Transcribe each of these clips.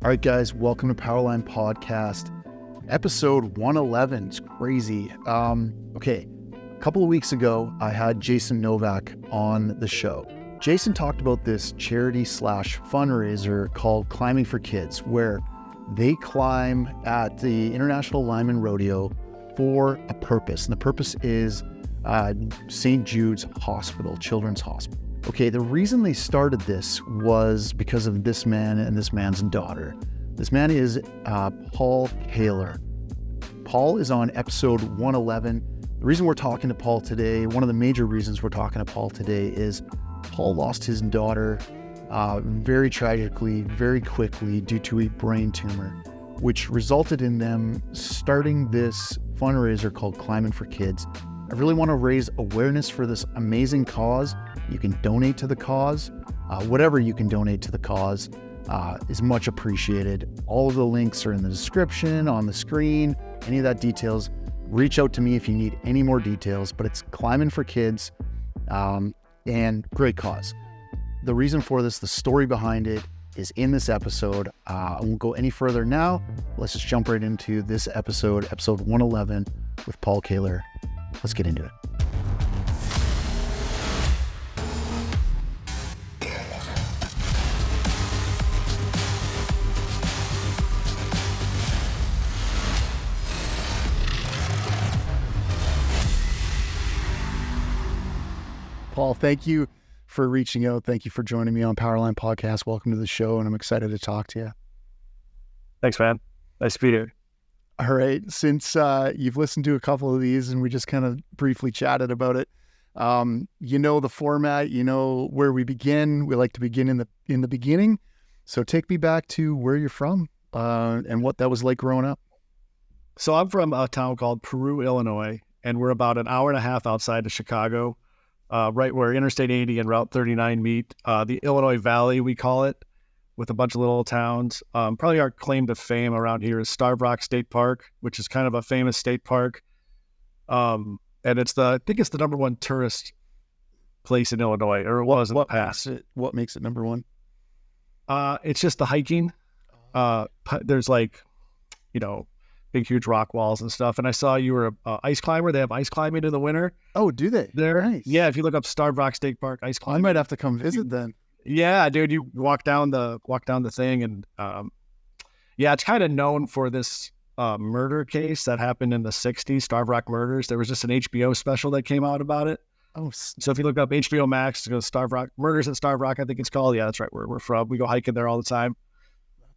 All right, guys, welcome to Powerline Podcast, episode 111. It's crazy. Okay, a couple of weeks ago, I had Jason Novak on the show. Jason talked about this charity/fundraiser called Climbin For Kids, where they climb at the International Lineman Rodeo for a purpose. And the purpose is St. Jude's Hospital, Children's Hospital. Okay, the reason they started this was because of this man and this man's daughter. This man is Paul Koehler. Paul is on episode 111. The reason we're talking to Paul today, one of the major reasons we're talking to Paul today, is Paul lost his daughter very tragically, very quickly due to a brain tumor, which resulted in them starting this fundraiser called Climbin For Kids. I really want to raise awareness for this amazing cause. You can donate to the cause. Whatever you can donate to the cause is much appreciated. All of the links are in the description, on the screen, any of that details. Reach out to me if you need any more details, but it's Climbin For Kids and great cause. The reason for this, the story behind it is in this episode. I won't go any further now. Let's just jump right into this episode 111 with Paul Koehler. Let's get into it. Paul, thank you for reaching out. Thank you for joining me on Powerline Podcast. Welcome to the show, and I'm excited to talk to you. Thanks, man. Nice to be here. All right. Since you've listened to a couple of these and we just kind of briefly chatted about it, you know the format, you know where we begin. We like to begin in the beginning. So take me back to where you're from and what that was like growing up. So I'm from a town called Peru, Illinois, and we're about an hour and a half outside of Chicago, right where Interstate 80 and Route 39 meet. The Illinois Valley, we call it, with a bunch of little towns. Probably our claim to fame around here is Starved Rock State Park, which is kind of a famous state park. And I think it's the number one tourist place in Illinois, or it was in the past. What makes it number one? It's just the hiking. There's big, huge rock walls and stuff. And I saw you were a ice climber. They have ice climbing in the winter. Oh, do they? There. Nice. Yeah, if you look up Starved Rock State Park, ice climbing. I might have to come visit then. Yeah, dude, you walk down the thing, and it's kind of known for this murder case that happened in the 60s, Starved Rock murders. There was just an HBO special that came out about it. Oh, so if you look up HBO Max, it goes Starved Rock Murders at Starved Rock, I think it's called. Yeah, that's right, where we're from. We go hiking there all the time.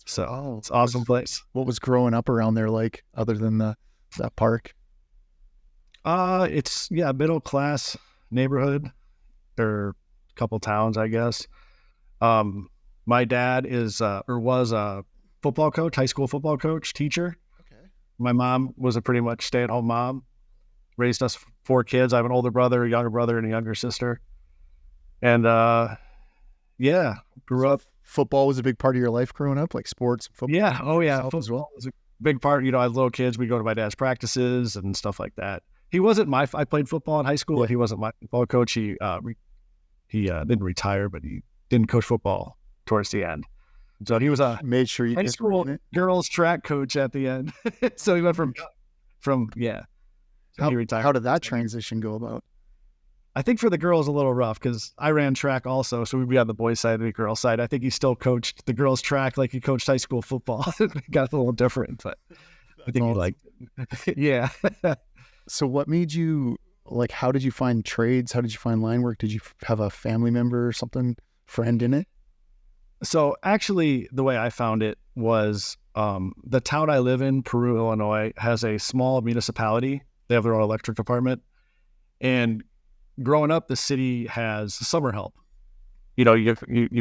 So it's an awesome place. What was growing up around there like, other than that park? It's middle class neighborhood. There are a couple towns, I guess. My dad was a football coach, high school football coach, teacher. Okay. My mom was a pretty much stay-at-home mom, raised us 4 kids. I have an older brother, a younger brother, and a younger sister. And, grew up. Football was a big part of your life growing up, like sports, football? Yeah. Oh yeah. Football as well was a big part. I had little kids. We'd go to my dad's practices and stuff like that. He wasn't I played football in high school, but he wasn't my football coach. He didn't retire, but he didn't coach football towards the end. So he was a made sure you high school girls track coach at the end. So he went from. So he retired. How did that transition go about? I think for the girls a little rough because I ran track also, so we'd be on the boys' side and the girls' side. I think he still coached the girls' track like he coached high school football. It got a little different, but I think he liked it. Yeah. So what made you, how did you find trades? How did you find line work? Did you have a family member or something, friend in it? So actually, the way I found it was the town I live in, Peru, Illinois, has a small municipality. They have their own electric department. And growing up, the city has summer help. You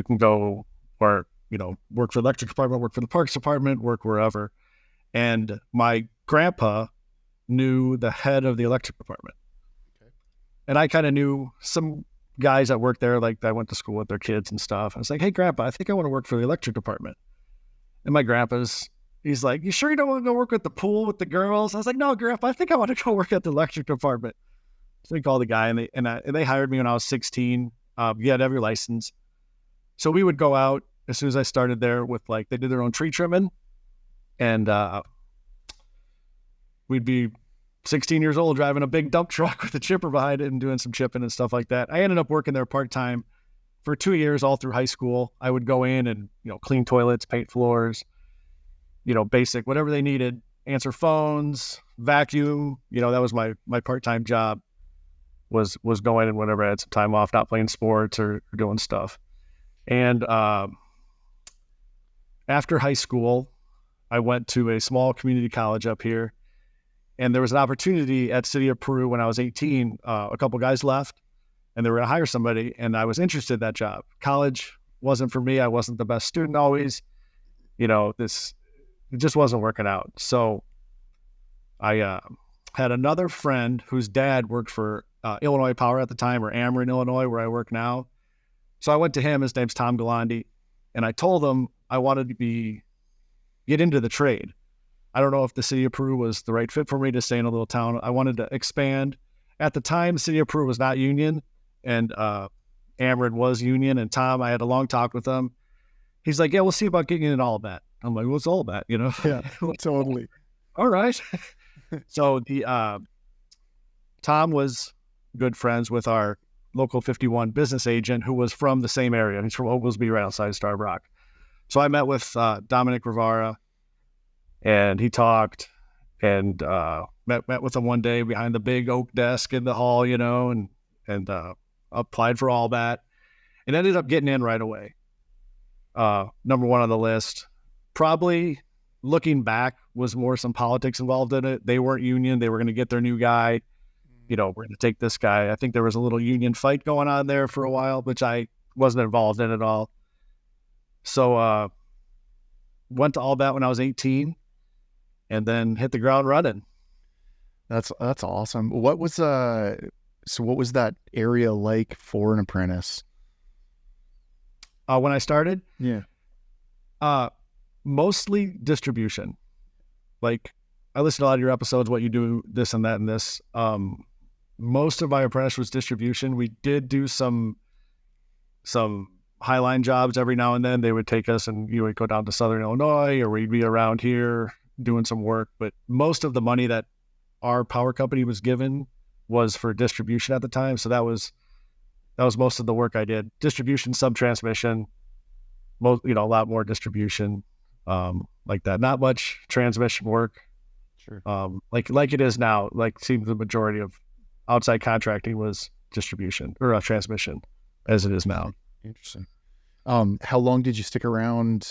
can go work for the electric department, work for the parks department, work wherever. And my grandpa knew the head of the electric department. Okay. And I kind of knew some guys that worked there, like I went to school with their kids and stuff. I was like, hey, Grandpa, I think I want to work for the electric department. And my he's like, you sure you don't want to go work at the pool with the girls? I was like, no, Grandpa, I think I want to go work at the electric department. So they called the guy, and they hired me when I was 16. You had to have your license. So we would go out as soon as I started there with like, they did their own tree trimming, and we'd be 16 years old driving a big dump truck with a chipper behind it and doing some chipping and stuff like that. I ended up working there part-time for 2 years, all through high school. I would go in and, clean toilets, paint floors, basic, whatever they needed, answer phones, vacuum. That was my part-time job, was going in whenever I had some time off, not playing sports or doing stuff. And after high school, I went to a small community college up here, and there was an opportunity at City of Peru when I was 18. A couple guys left, and they were going to hire somebody, and I was interested in that job. College wasn't for me. I wasn't the best student always. It just wasn't working out. So I had another friend whose dad worked for Illinois Power at the time, or Ameren, Illinois, where I work now. So I went to him. His name's Tom Galandi, and I told him I wanted to get into the trade. I don't know if the City of Peru was the right fit for me to stay in a little town. I wanted to expand. At the time, the City of Peru was not union, and Ameren was union. And Tom, I had a long talk with him. He's like, "Yeah, we'll see about getting in all that." I'm like, "What's all that?" Yeah, totally. All right. So the Tom was good friends with our local 51 business agent, who was from the same area. He's from Oglesby, right outside Starved Rock. So I met with Dominic Rivara, and he talked, and met with him one day behind the big oak desk in the hall, and applied for all that, and ended up getting in right away. Number one on the list. Probably, looking back, was more some politics involved in it. They weren't union. They were going to get their new guy. We're going to take this guy. I think there was a little union fight going on there for a while, which I wasn't involved in at all. So went to all that when I was 18, and then hit the ground running. That's awesome. What was that area like for an apprentice? When I started? Yeah. Mostly distribution. Like, I listened to a lot of your episodes, what you do, this and that and this. Most of my apprentice was distribution. We did do some highline jobs every now and then. They would take us and would go down to Southern Illinois, or we'd be around here doing some work. But most of the money that our power company was given was for distribution at the time. So that was most of the work I did. Distribution, sub-transmission, a lot more distribution, like that. Not much transmission work. Sure. Like it is now. Like, seems the majority of outside contracting was distribution or transmission, as it is now. Interesting. How long did you stick around,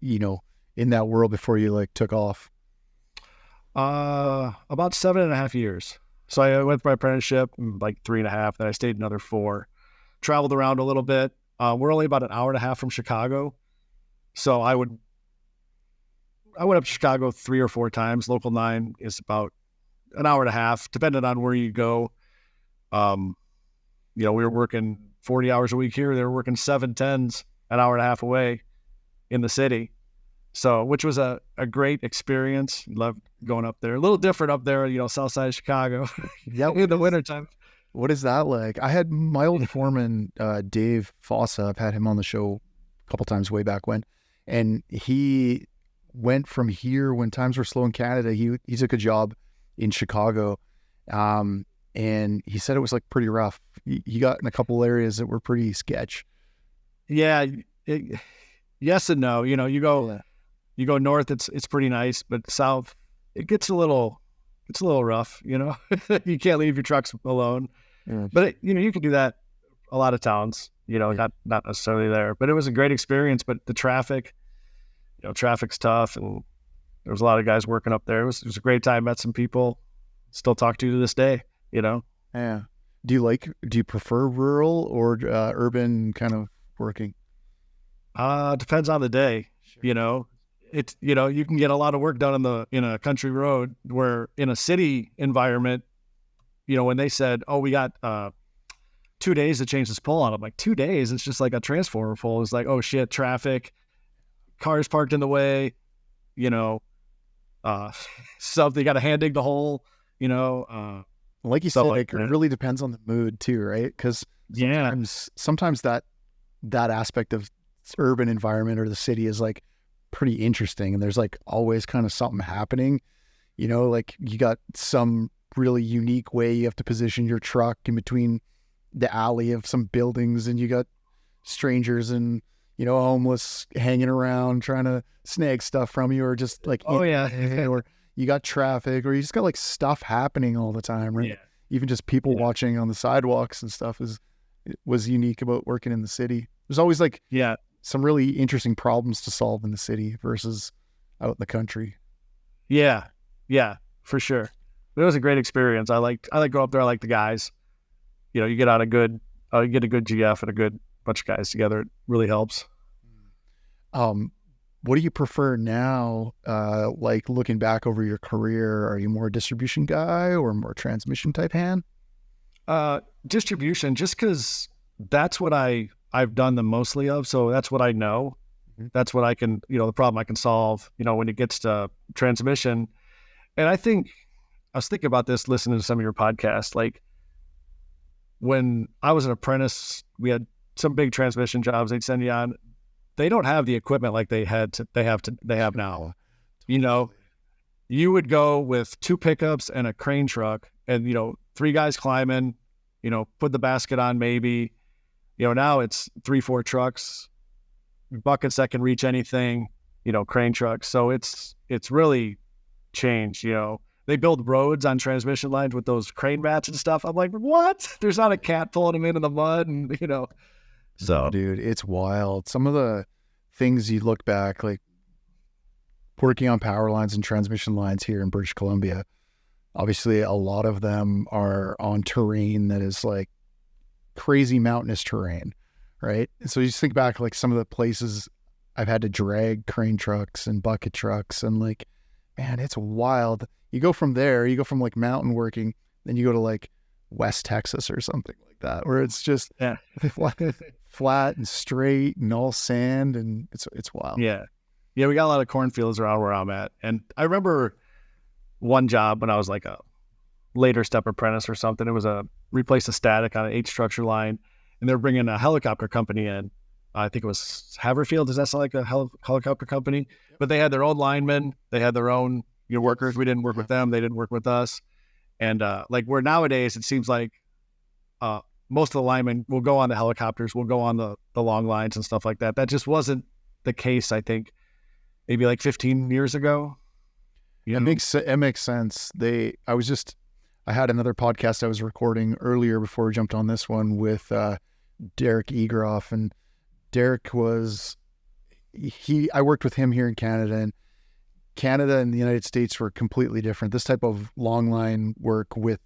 in that world before you took off? About 7.5 years. So I went for my apprenticeship, 3.5. Then I stayed another 4. Traveled around a little bit. We're only about an hour and a half from Chicago, so I went up to Chicago 3 or 4 times. Local 9 is about an hour and a half, depending on where you go. We were working 40 hours a week here. They were working 7/10s, an hour and a half away in the city. So, which was a great experience. Loved going up there. A little different up there, south side of Chicago. Yeah, in the wintertime. What is that like? I had my old foreman, Dave Fossa. I've had him on the show a couple times way back when. And he went from here when times were slow in Canada. He took a job in Chicago. And he said it was pretty rough. He got in a couple areas that were pretty sketch. Yeah. Yes and no. You go north, it's pretty nice, but south, it gets a little rough. You can't leave your trucks alone. Yeah. But you can do that a lot of towns. Not necessarily there. But it was a great experience. But the traffic, traffic's tough, and there was a lot of guys working up there. It was a great time. Met some people, still talk to this day. Yeah. Do you prefer rural or urban kind of working? Depends on the day. Sure. You can get a lot of work done in a country road, where in a city environment, when they said, "Oh, we got 2 days to change this pole on," I'm like, 2 days? It's just like a transformer pole. It's like, oh shit, traffic, cars parked in the way, something, you got to hand dig the hole, like you said, it really depends on the mood too, right? Because sometimes that aspect of urban environment or the city is like pretty interesting, and there's like always kind of something happening, like you got some really unique way you have to position your truck in between the alley of some buildings, and you got strangers and homeless hanging around trying to snag stuff from you, or just like or you got traffic, or you just got like stuff happening all the time, right? Even just people watching on the sidewalks and stuff was unique about working in the city. There's always like some really interesting problems to solve in the city versus out in the country. Yeah, for sure. It was a great experience. I like go up there. I like the guys. You get out you get a good GF and a good bunch of guys together. It really helps. What do you prefer now? Like looking back over your career, are you more a distribution guy or more transmission type hand? Distribution, just because that's what I've done the mostly of. So that's what I know. Mm-hmm. That's what I can, the problem I can solve, when it gets to transmission. And I was thinking about this, listening to some of your podcasts, like when I was an apprentice, we had some big transmission jobs they'd send you on. They don't have the equipment like they have now. You would go with 2 pickups and a crane truck and, 3 guys climbing, put the basket on maybe. Now it's 3-4 trucks, buckets that can reach anything, crane trucks. So it's really changed, They build roads on transmission lines with those crane mats and stuff. I'm like, what? There's not a cat pulling them into the mud and, So, dude, it's wild. Some of the things you look back, like working on power lines and transmission lines here in British Columbia, obviously a lot of them are on terrain that is like crazy mountainous terrain, right? And so you just think back like some of the places I've had to drag crane trucks and bucket trucks, and like, man, it's wild. You go from like mountain working, then you go to like West Texas or something like that, where it's just flat and straight and all sand, and it's wild. Yeah, we got a lot of cornfields around where I'm at. And I remember one job when I was like a later step apprentice or something. It was replace a static on an 8 structure line, and they're bringing a helicopter company in. I think it was Haverfield. Does that sound like a helicopter company? Yep. But they had their own linemen. They had their own workers. We didn't work with them. They didn't work with us. And like where nowadays it seems like most of the linemen will go on the helicopters, will go on the long lines and stuff like that. That just wasn't the case, I think, maybe like 15 years ago. It makes sense. I had another podcast I was recording earlier before we jumped on this one with Derek Egroff, and Derek I worked with him here in Canada, and Canada and the United States were completely different. This type of long line work with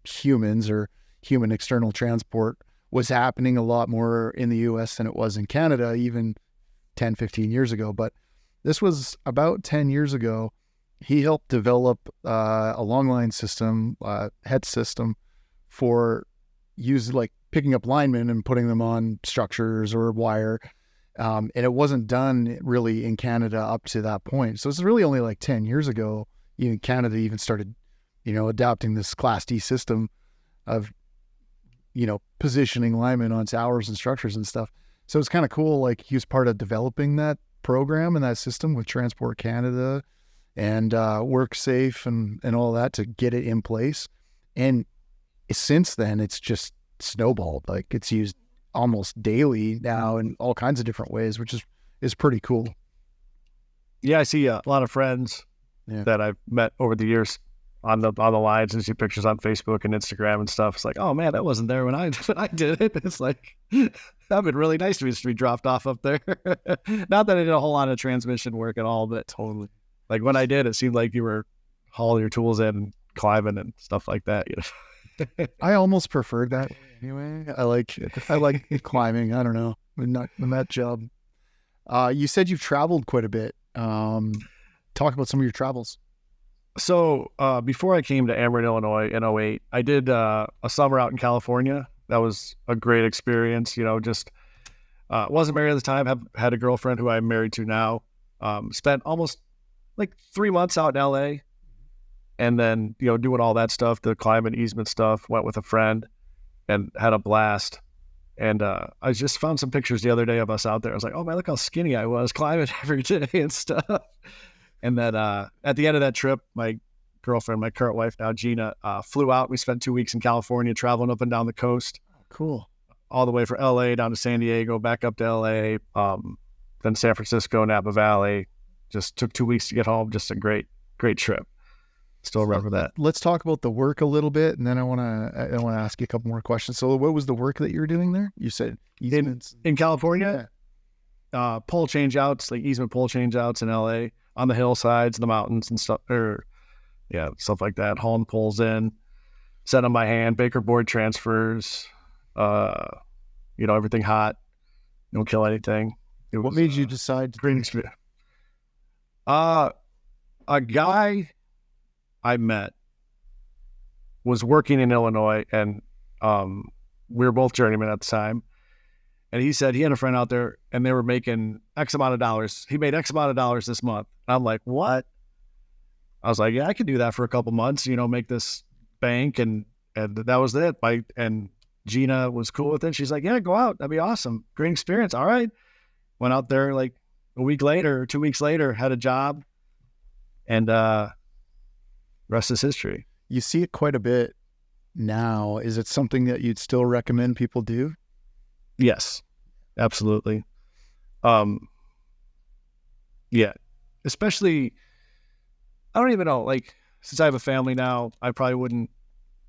humans or human external transport was happening a lot more in the US than it was in Canada, even 10, 15 years ago. But this was about 10 years ago. He helped develop a long line system, head system for like picking up linemen and putting them on structures or wire. And it wasn't done really in Canada up to that point. So it's really only like 10 years ago, even Canada even started, adopting this Class D system of, positioning linemen on towers and structures and stuff. So it's kind of cool. Like he was part of developing that program and that system with Transport Canada and WorkSafe and all that to get it in place. And since then, it's just snowballed. Like it's used almost daily now in all kinds of different ways, which is pretty cool. Yeah, I see a lot of friends that I've met over the years on the lines and see pictures on Facebook and Instagram and stuff. It's like, oh man, that wasn't there when I did it. It's like that'd been really nice to be dropped off up there. Not that I did a whole lot of transmission work at all, but totally. Like when I did, it seemed like you were hauling your tools in and climbing and stuff like that. I almost preferred that anyway. I like climbing. I don't know. Not in that job. You said you've traveled quite a bit. Talk about some of your travels. So before I came to Ameren, Illinois in 2008, I did a summer out in California. That was a great experience. Just wasn't married at the time. Had a girlfriend who I'm married to now. Spent almost like 3 months out in LA. And then, doing all that stuff, the climate easement stuff, went with a friend and had a blast. And I just found some pictures the other day of us out there. I was like, oh man, look how skinny I was climbing every day and stuff. And then at the end of that trip, my girlfriend, my current wife now, Gina, flew out. We spent 2 weeks in California traveling up and down the coast. Cool. All the way from LA down to San Diego, back up to LA, then San Francisco, Napa Valley. Just took 2 weeks to get home. Just a great trip. Still remember that. Let's talk about the work a little bit, and then I want to ask you a couple more questions. So, what was the work that you were doing there? You said easements in California. Yeah. Pole change outs, like easement pole change outs in LA on the hillsides, the mountains and stuff, stuff like that. Hauling poles in, set them by hand, baker board transfers, everything hot, don't kill anything. What made you decide to great experience? A guy I met was working in Illinois, and we were both journeymen at the time. And he said he had a friend out there, and they were making X amount of dollars. He made X amount of dollars this month. I'm like, what? I was like, yeah, I could do that for a couple months, make this bank, and that was it. And Gina was cool with it. She's like, yeah, go out. That'd be awesome. Great experience. All right. Went out there like a week later, 2 weeks later, had a job, and rest is history. You see it quite a bit now. Is it something that you'd still recommend people do? Yes, absolutely. Yeah, especially, I don't even know, like, since I have a family now, I probably wouldn't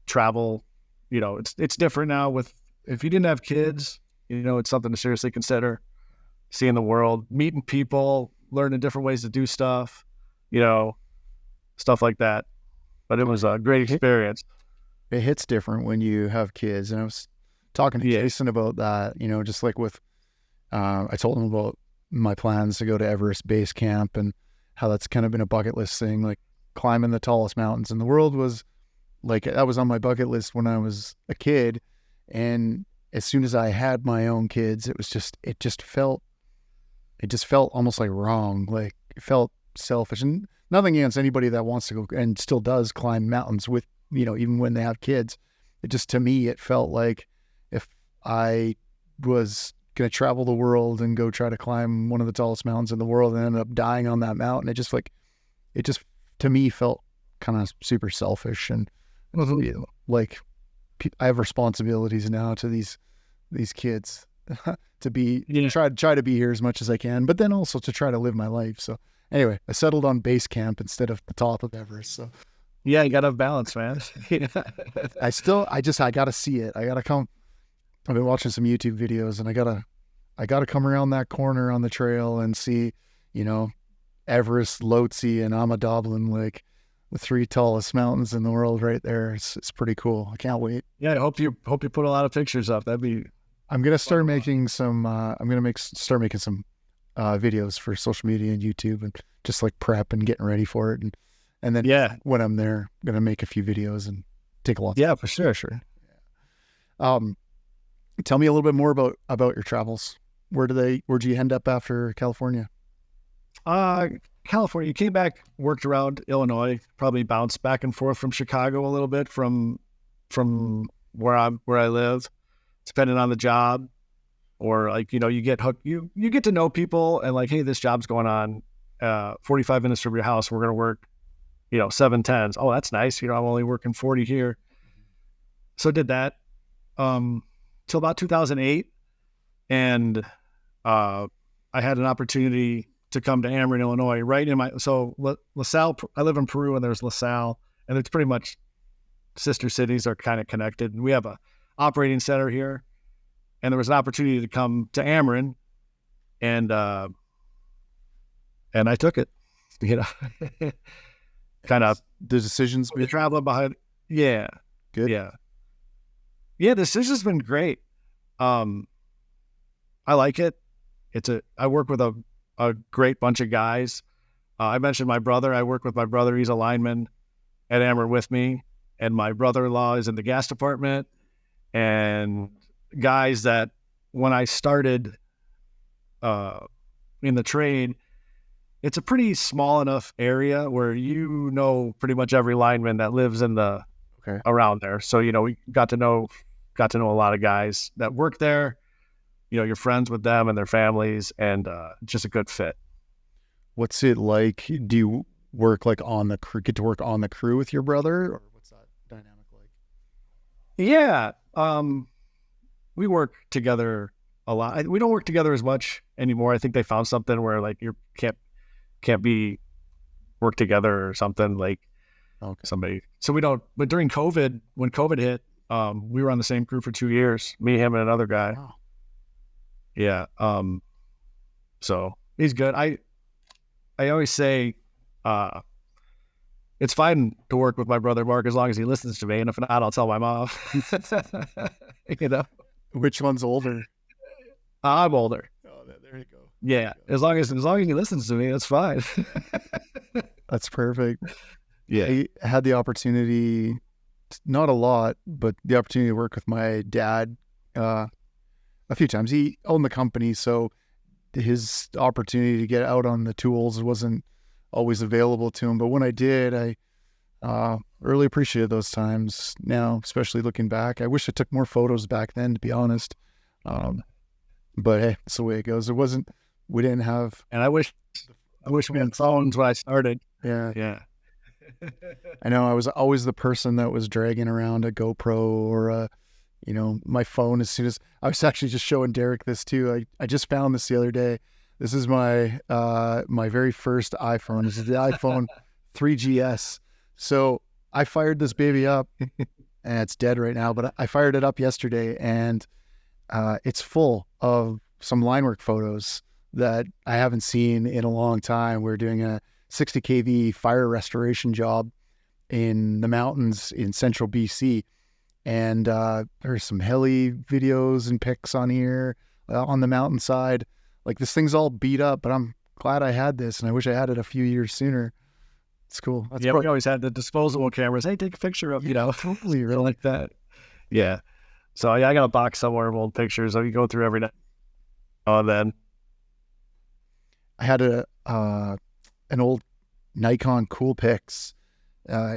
travel. It's different now if you didn't have kids, it's something to seriously consider. Seeing the world, meeting people, learning different ways to do stuff, stuff like that. But it was a great experience. It hits different when you have kids. And I was talking to Jason about that, just like with, I told him about my plans to go to Everest Base Camp and how that's kind of been a bucket list thing, like climbing the tallest mountains in the world was like, that was on my bucket list when I was a kid. And as soon as I had my own kids, it just felt almost like wrong. Like it felt selfish, and nothing against anybody that wants to go and still does climb mountains with, even when they have kids. It just, to me, it felt like if I was going to travel the world and go try to climb one of the tallest mountains in the world and ended up dying on that mountain, it just to me felt kind of super selfish. And like I have responsibilities now to these kids to be, try to be here as much as I can, but then also to try to live my life. So anyway, I settled on base camp instead of the top of Everest. So yeah, you got to have balance, man. I got to see it. I got to come. I've been watching some YouTube videos, and I gotta come around that corner on the trail and see, Everest, Lhotse, and Amadablin, like the three tallest mountains in the world right there. It's pretty cool. I can't wait. Yeah, I hope you put a lot of pictures up. That'd be. I'm gonna start making some. Start making some videos for social media and YouTube, and just like prep and getting ready for it, and then when I'm there, I'm gonna make a few videos and take a lot. Yeah, for sure. Tell me a little bit more about your travels. Where'd you end up after California? California. You came back, worked around Illinois, probably bounced back and forth from Chicago a little bit from where I live, depending on the job, or like, you get hooked, you get to know people and like, hey, this job's going on 45 minutes from your house. We're going to work, 7/10s. Oh, that's nice. I'm only working 40 here. So did that, till about 2008. And, I had an opportunity to come to Ameren, Illinois, right in LaSalle, I live in Peru, and there's LaSalle, and it's pretty much sister cities are kind of connected. And we have a operating center here, and there was an opportunity to come to Ameren, and I took it, kind of the decisions, the traveling behind. Yeah. Good. Yeah. The decision's been great. I like it. I work with a great bunch of guys. I mentioned my brother. I work with my brother. He's a lineman at Ameren with me. And my brother-in-law is in the gas department. And guys that when I started in the trade, it's a pretty small enough area where pretty much every lineman that lives in the around there. So, we got to know a lot of guys that work there. you're friends with them and their families, and just a good fit. What's it like? Do you work like on the crew, get to work on the crew with your brother, or what's that dynamic like? Yeah. We work together a lot. We don't work together as much anymore. I think they found something where like you can't be work together or something like somebody. So we don't. But during COVID, when COVID hit, we were on the same crew for 2 years. Me, him, and another guy. Wow. Yeah. So he's good. I always say, it's fine to work with my brother Mark as long as he listens to me, and if not, I'll tell my mom. Which one's older? I'm older. Oh, there you go. Yeah, as long as he listens to me, that's fine. That's perfect. Yeah, I had the opportunity, not a lot, but the opportunity to work with my dad a few times. He owned the company, so his opportunity to get out on the tools wasn't always available to him. But when I did, I really appreciated those times now, especially looking back. I wish I took more photos back then, to be honest. But hey, that's the way it goes. We didn't have. And I wish we had phones when I started. Yeah. I know I was always the person that was dragging around a GoPro or my phone as soon as I was actually just showing Derek this too. I just found this the other day. This is my very first iPhone. This is the iPhone 3GS. So I fired this baby up and it's dead right now, but I fired it up yesterday and it's full of some line work photos that I haven't seen in a long time. We're doing a 60 kV fire restoration job in the mountains in central BC. And there's some heli videos and pics on here on the mountainside. Like this thing's all beat up, but I'm glad I had this, and I wish I had it a few years sooner. It's cool. We always had the disposable cameras. Hey, take a picture of, totally really like that. Yeah. So yeah, I got a box somewhere of old pictures. I go through every now and then. I had an old Nikon Coolpix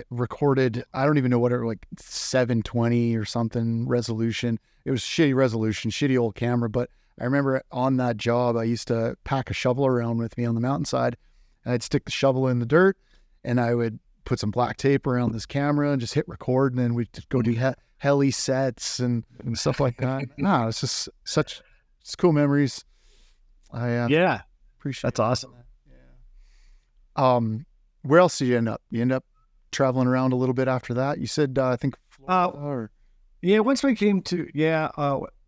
recorded. I don't even know what it was, like 720 or something resolution. It was shitty resolution, shitty old camera. But I remember on that job, I used to pack a shovel around with me on the mountainside, and I'd stick the shovel in the dirt, and I would put some black tape around this camera and just hit record, and then we'd go do heli sets and stuff like that. No, it's just it's cool memories. I appreciate. That's awesome. Yeah. Where else did you end up? You end up traveling around a little bit after that. You said I think Florida yeah. Once we came to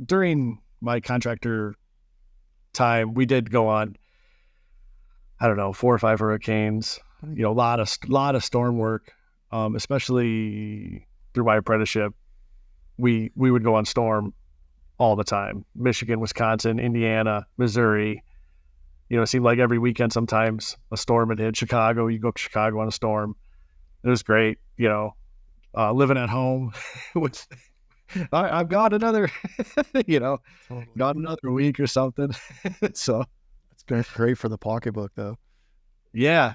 during my contractor time, we did go on, I don't know, 4 or 5 hurricanes. A lot of storm work, especially through my apprenticeship. We would go on storm all the time. Michigan, Wisconsin, Indiana, Missouri. It seemed like every weekend sometimes a storm had hit. Chicago, you go to Chicago on a storm. It was great, living at home with I've got another, got another week or something. So it's been great for the pocketbook though. Yeah.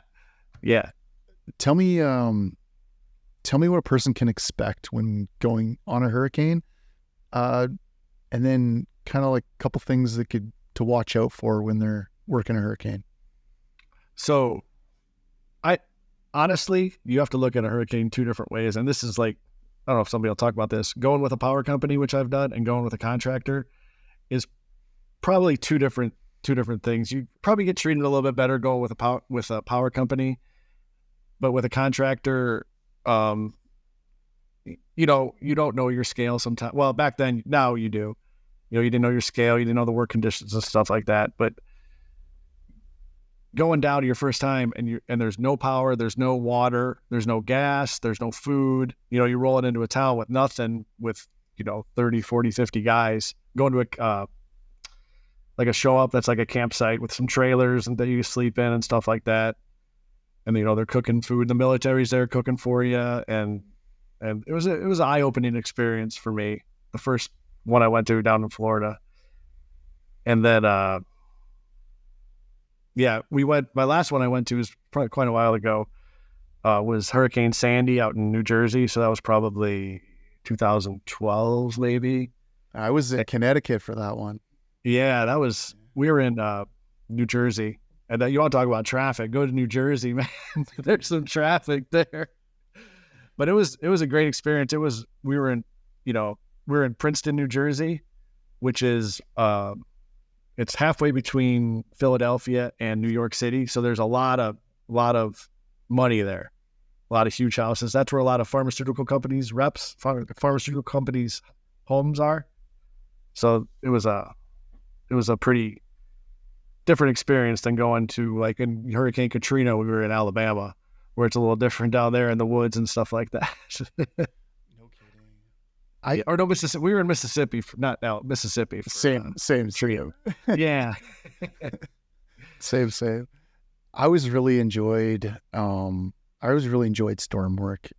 Tell me what a person can expect when going on a hurricane, and then kind of like a couple things to watch out for when they're working a hurricane. So honestly, you have to look at a hurricane 2 different ways. And this is like, I don't know if somebody will talk about this. Going with a power company, which I've done, and going with a contractor is probably two different things. You probably get treated a little bit better going with a power company, but with a contractor, you don't know your scale sometimes. Well, back then, now you do. You didn't know your scale, you didn't know the work conditions and stuff like that. But going down to your first time and there's no power, there's no water, there's no gas, there's no food, you're rolling into a town with nothing with, 30, 40, 50 guys going to like a show up that's like a campsite with some trailers and that you sleep in and stuff like that. And, they're cooking food. The military's there cooking for you. And it was an eye-opening experience for me. The first one I went to down in Florida. And then, my last one I went to was probably quite a while ago, was Hurricane Sandy out in New Jersey. So that was probably 2012, maybe. I was in Connecticut for that one. Yeah, we were in New Jersey. And you want to talk about traffic, go to New Jersey, man. There's some traffic there. But it was a great experience. We were in Princeton, New Jersey, which is it's halfway between Philadelphia and New York City. So there's a lot of money there, a lot of huge houses. That's where a lot of pharmaceutical companies pharmaceutical companies' homes are. So it was a pretty different experience than going to, like, in Hurricane Katrina, we were in Alabama, where it's a little different down there in the woods and stuff like that. No kidding. No, Mississippi. We were in Mississippi, Mississippi. Same trio. Yeah. Same. I always really enjoyed storm work.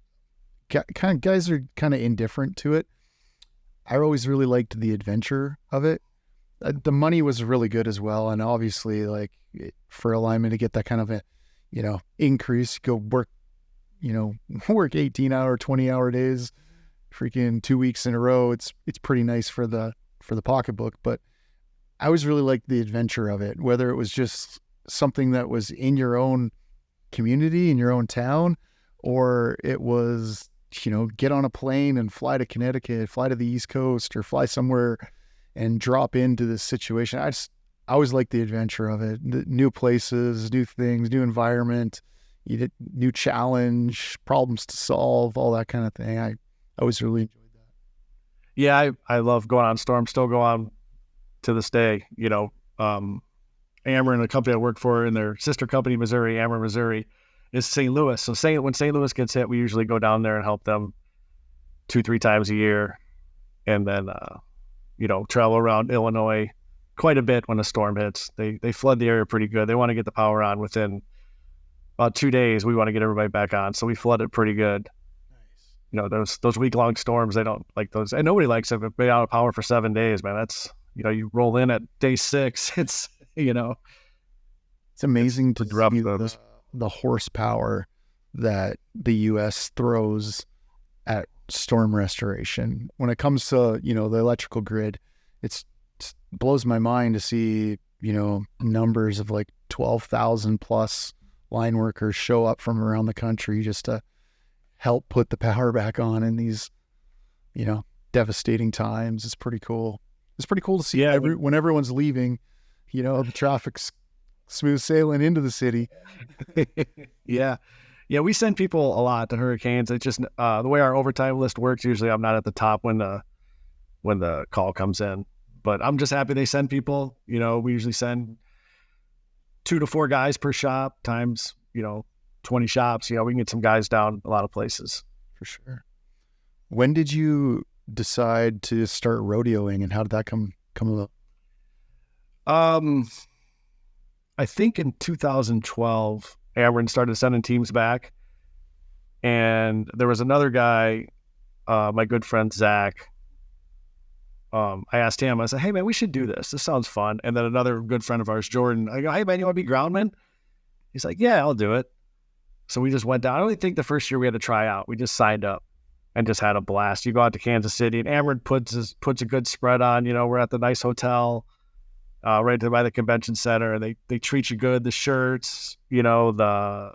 Guys are kind of indifferent to it. I always really liked the adventure of it. The money was really good as well, and obviously, like, for a lineman to get that kind of a, increase, go work 18-hour, 20-hour days, freaking 2 weeks in a row. It's pretty nice for the pocketbook. But I always really liked the adventure of it, whether it was just something that was in your own community, in your own town, or it was, get on a plane and fly to Connecticut, fly to the East Coast, or fly somewhere and drop into this situation. I always like the adventure of it. The new places, new things, new environment, new challenge, problems to solve, all that kind of thing. I always really enjoyed that. Yeah, I love going on storms, still go on to this day. Ameren, the company I work for, in their sister company, Missouri, Ameren, Missouri, is St. Louis. So when St. Louis gets hit, we usually go down there and help them 2-3 times a year. And then, travel around Illinois quite a bit when a storm hits. They flood the area pretty good. They want to get the power on within about 2 days. We want to get everybody back on, so we flood it pretty good. Nice. Those week-long storms, they don't like those, and nobody likes it. But being out of power for 7 days, man, that's, you roll in at day 6. It's it's amazing to see the horsepower that the U.S. throws at storm restoration. When it comes to, the electrical grid, it blows my mind to see, numbers of like 12,000 plus line workers show up from around the country just to help put the power back on in these, devastating times. It's pretty cool. It's pretty cool to see when everyone's leaving, the traffic's smooth sailing into the city. Yeah. Yeah, we send people a lot to hurricanes. It's just the way our overtime list works. Usually, I'm not at the top when the call comes in. But I'm just happy they send people. We usually send 2 to 4 guys per shop times 20 shops. We can get some guys down a lot of places. For sure. When did you decide to start rodeoing, and how did that come about? I think in 2012. Ameren started sending teams back, and there was another guy, my good friend Zach. I asked him, I said, "Hey man, we should do this. This sounds fun." And then another good friend of ours, Jordan, I go, "Hey man, you want to be groundman?" He's like, "Yeah, I'll do it." So we just went down. I only think the first year we had to try out. We just signed up and just had a blast. You go out to Kansas City, and Ameren puts a good spread on. We're at the nice hotel, right there by the convention center, and they treat you good. The shirts, the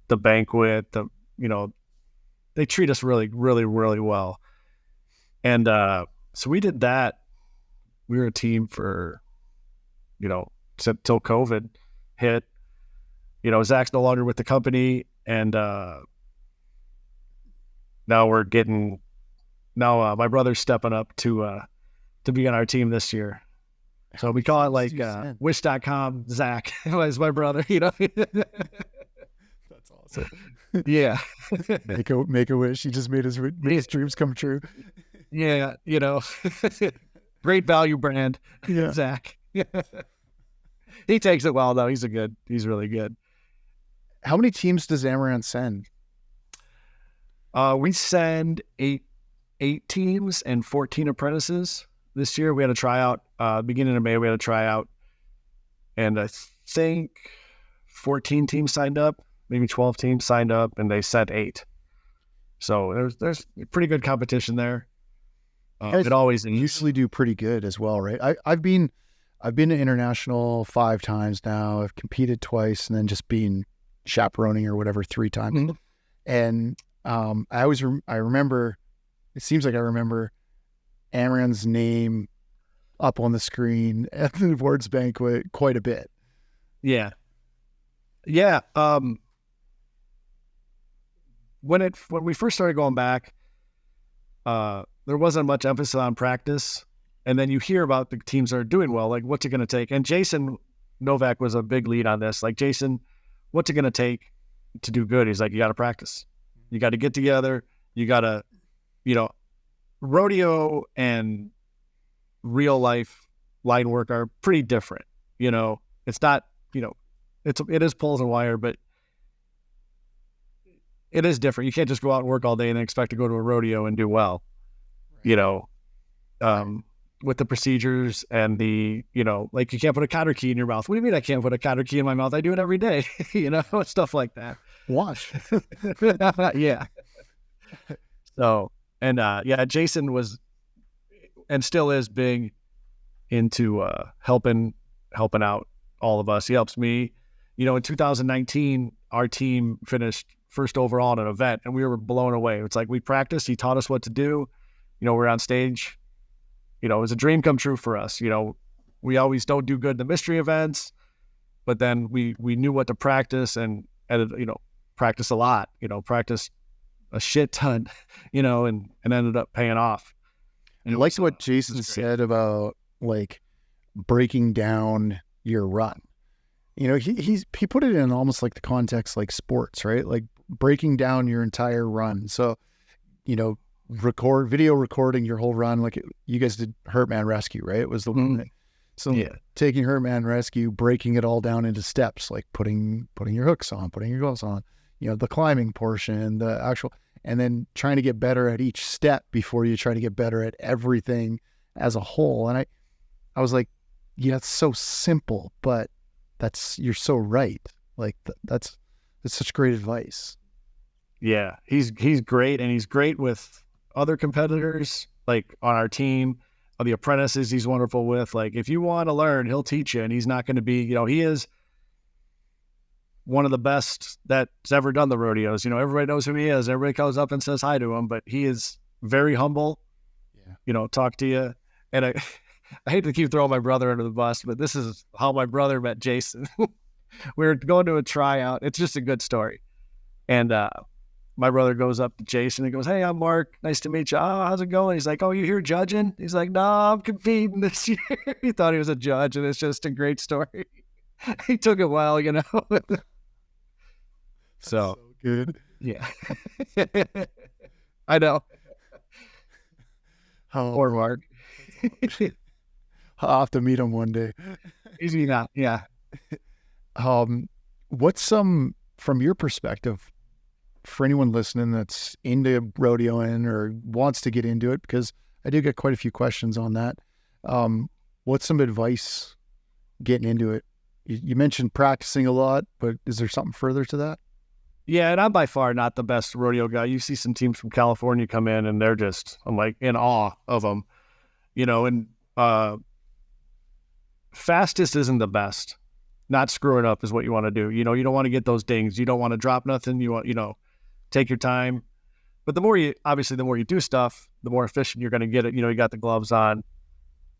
banquet, they treat us really, really, really well. And so we did that. We were a team for, till COVID hit. Zach's no longer with the company, and now my brother's stepping up to be on our team this year. So we call it like wish.com Zach is my brother, That's awesome. Yeah. Make a wish. He just made his dreams come true. Yeah, great value brand, Zach. He takes it well though. He's really good. How many teams does Ameren send? We send eight teams and 14 apprentices. This year we had a tryout, beginning of May we had a tryout, and I think 14 teams signed up, maybe 12 teams signed up, and they sent 8. So there's pretty good competition there. It always usually do pretty good as well, right? I've been to international 5 times now. I've competed twice, and then just been chaperoning or whatever 3 times. Mm-hmm. And I remember. It seems like I remember Amran's name up on the screen at the awards banquet quite a bit. Yeah. When we first started going back, there wasn't much emphasis on practice, and then you hear about the teams that are doing well, like what's it going to take? And Jason Novak was a big lead on this. Like, Jason, what's it going to take to do good? He's like, you got to practice. You got to get together. You got to, rodeo and real life line work are pretty different. It's not, it is poles and wire, but it is different. You can't just go out and work all day and then expect to go to a rodeo and do well, with the procedures and the, like, you can't put a cotter key in your mouth. What do you mean I can't put a cotter key in my mouth? I do it every day, stuff like that. Watch. Yeah. So, and Jason was and still is big into helping out all of us. He helps me. In 2019, our team finished first overall in an event, and we were blown away. It's like we practiced. He taught us what to do. We're on stage. It was a dream come true for us. We always don't do good in the mystery events, but then we knew what to practice and practice a lot. Practice a shit ton. And ended up paying off. And I like what Jason said about like breaking down your run. He put it in almost like the context like sports, right? Like breaking down your entire run. So, video recording your whole run. Like you guys did Hurtman Rescue, right? It was the one that, so yeah. Taking Hurtman Rescue, breaking it all down into steps, like putting your hooks on, putting your gloves on, the climbing portion, the actual, and then trying to get better at each step before you try to get better at everything as a whole. And I was like, yeah, it's so simple, but you're so right. Like that's such great advice. Yeah, he's great, and he's great with other competitors, like on our team, the apprentices he's wonderful with. Like, if you want to learn, he'll teach you, and he's not going to be, he is one of the best that's ever done the rodeos. Everybody knows who he is. Everybody comes up and says hi to him, but he is very humble. Yeah. Talk to you. And I hate to keep throwing my brother under the bus, but this is how my brother met Jason. We were going to a tryout. It's just a good story. And my brother goes up to Jason and goes, "Hey, I'm Mark. Nice to meet you. Oh, how's it going?" He's like, "Oh, you here judging?" He's like, "No, I'm competing this year." He thought he was a judge, and it's just a great story. He took it well, So good. Yeah. I know. Poor Mark. I'll have to meet him one day. Easy not. Yeah. What's some, from your perspective, for anyone listening that's into rodeoing or wants to get into it, because I do get quite a few questions on that. What's some advice getting into it? You mentioned practicing a lot, but is there something further to that? Yeah, and I'm by far not the best rodeo guy. You see some teams from California come in, and I'm like in awe of them, and fastest isn't the best. Not screwing up is what you want to do. You don't want to get those dings. You don't want to drop nothing. You want, take your time. But the more you do stuff, the more efficient you're going to get it. You got the gloves on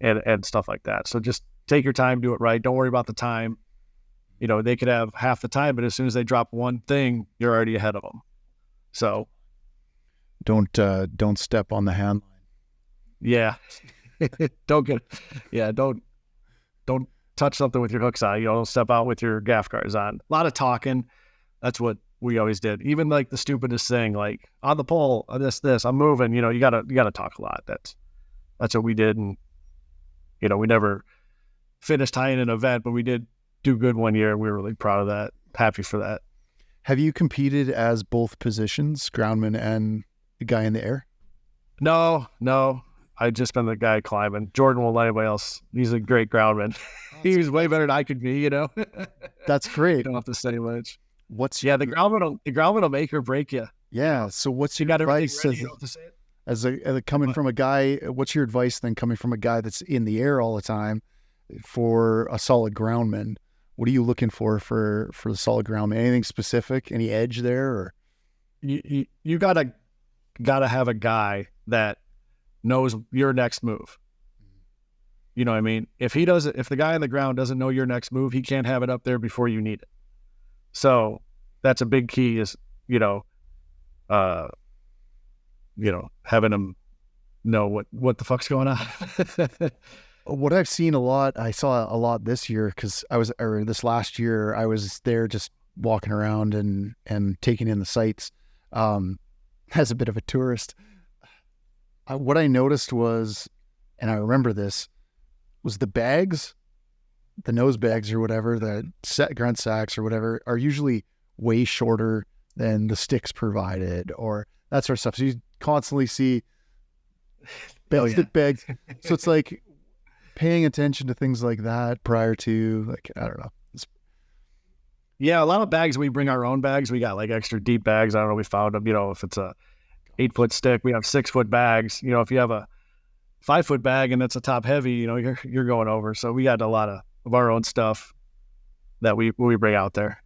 and stuff like that. So just take your time, do it right. Don't worry about the time. They could have half the time, but as soon as they drop one thing, you're already ahead of them. So don't step on the hand line. Yeah. Don't touch something with your hooks on. Don't step out with your gaff guards on. A lot of talking. That's what we always did. Even like the stupidest thing, like on the pole, this, I'm moving, you gotta talk a lot. That's what we did. And, we never finished high in an event, but we did do good one year. We were really proud of that. Happy for that. Have you competed as both positions, groundman and the guy in the air? No. I've just been the guy climbing. Jordan won't let anybody else. He's a great groundman. He's way better than I could be, That's great. You don't have to say much. The groundman will make or break you. Yeah. So what's your advice? advice? You don't have to say it? Coming from a guy, what's your advice then coming from a guy that's in the air all the time for a solid groundman? What are you looking for the solid groundman? Anything specific? Any edge there? Or you gotta have a guy that knows your next move. You know what I mean? If the guy on the ground doesn't know your next move, he can't have it up there before you need it. So that's a big key is, having him know what the fuck's going on. What I've seen a lot, I saw a lot this year because this last year I was there just walking around and taking in the sights as a bit of a tourist. What I noticed was, and I remember this, was the bags, the nose bags or whatever, the grunt sacks or whatever, are usually way shorter than the sticks provided or that sort of stuff. So you constantly see stick bags. So it's like paying attention to things like that prior to, like, I don't know. Yeah, a lot of bags, we bring our own bags. We got like extra deep bags. I don't know, we found them, if it's a 8-foot stick, we have 6-foot bags. If you have a 5-foot bag and it's a top heavy, you're going over. So we got a lot of our own stuff that we bring out there.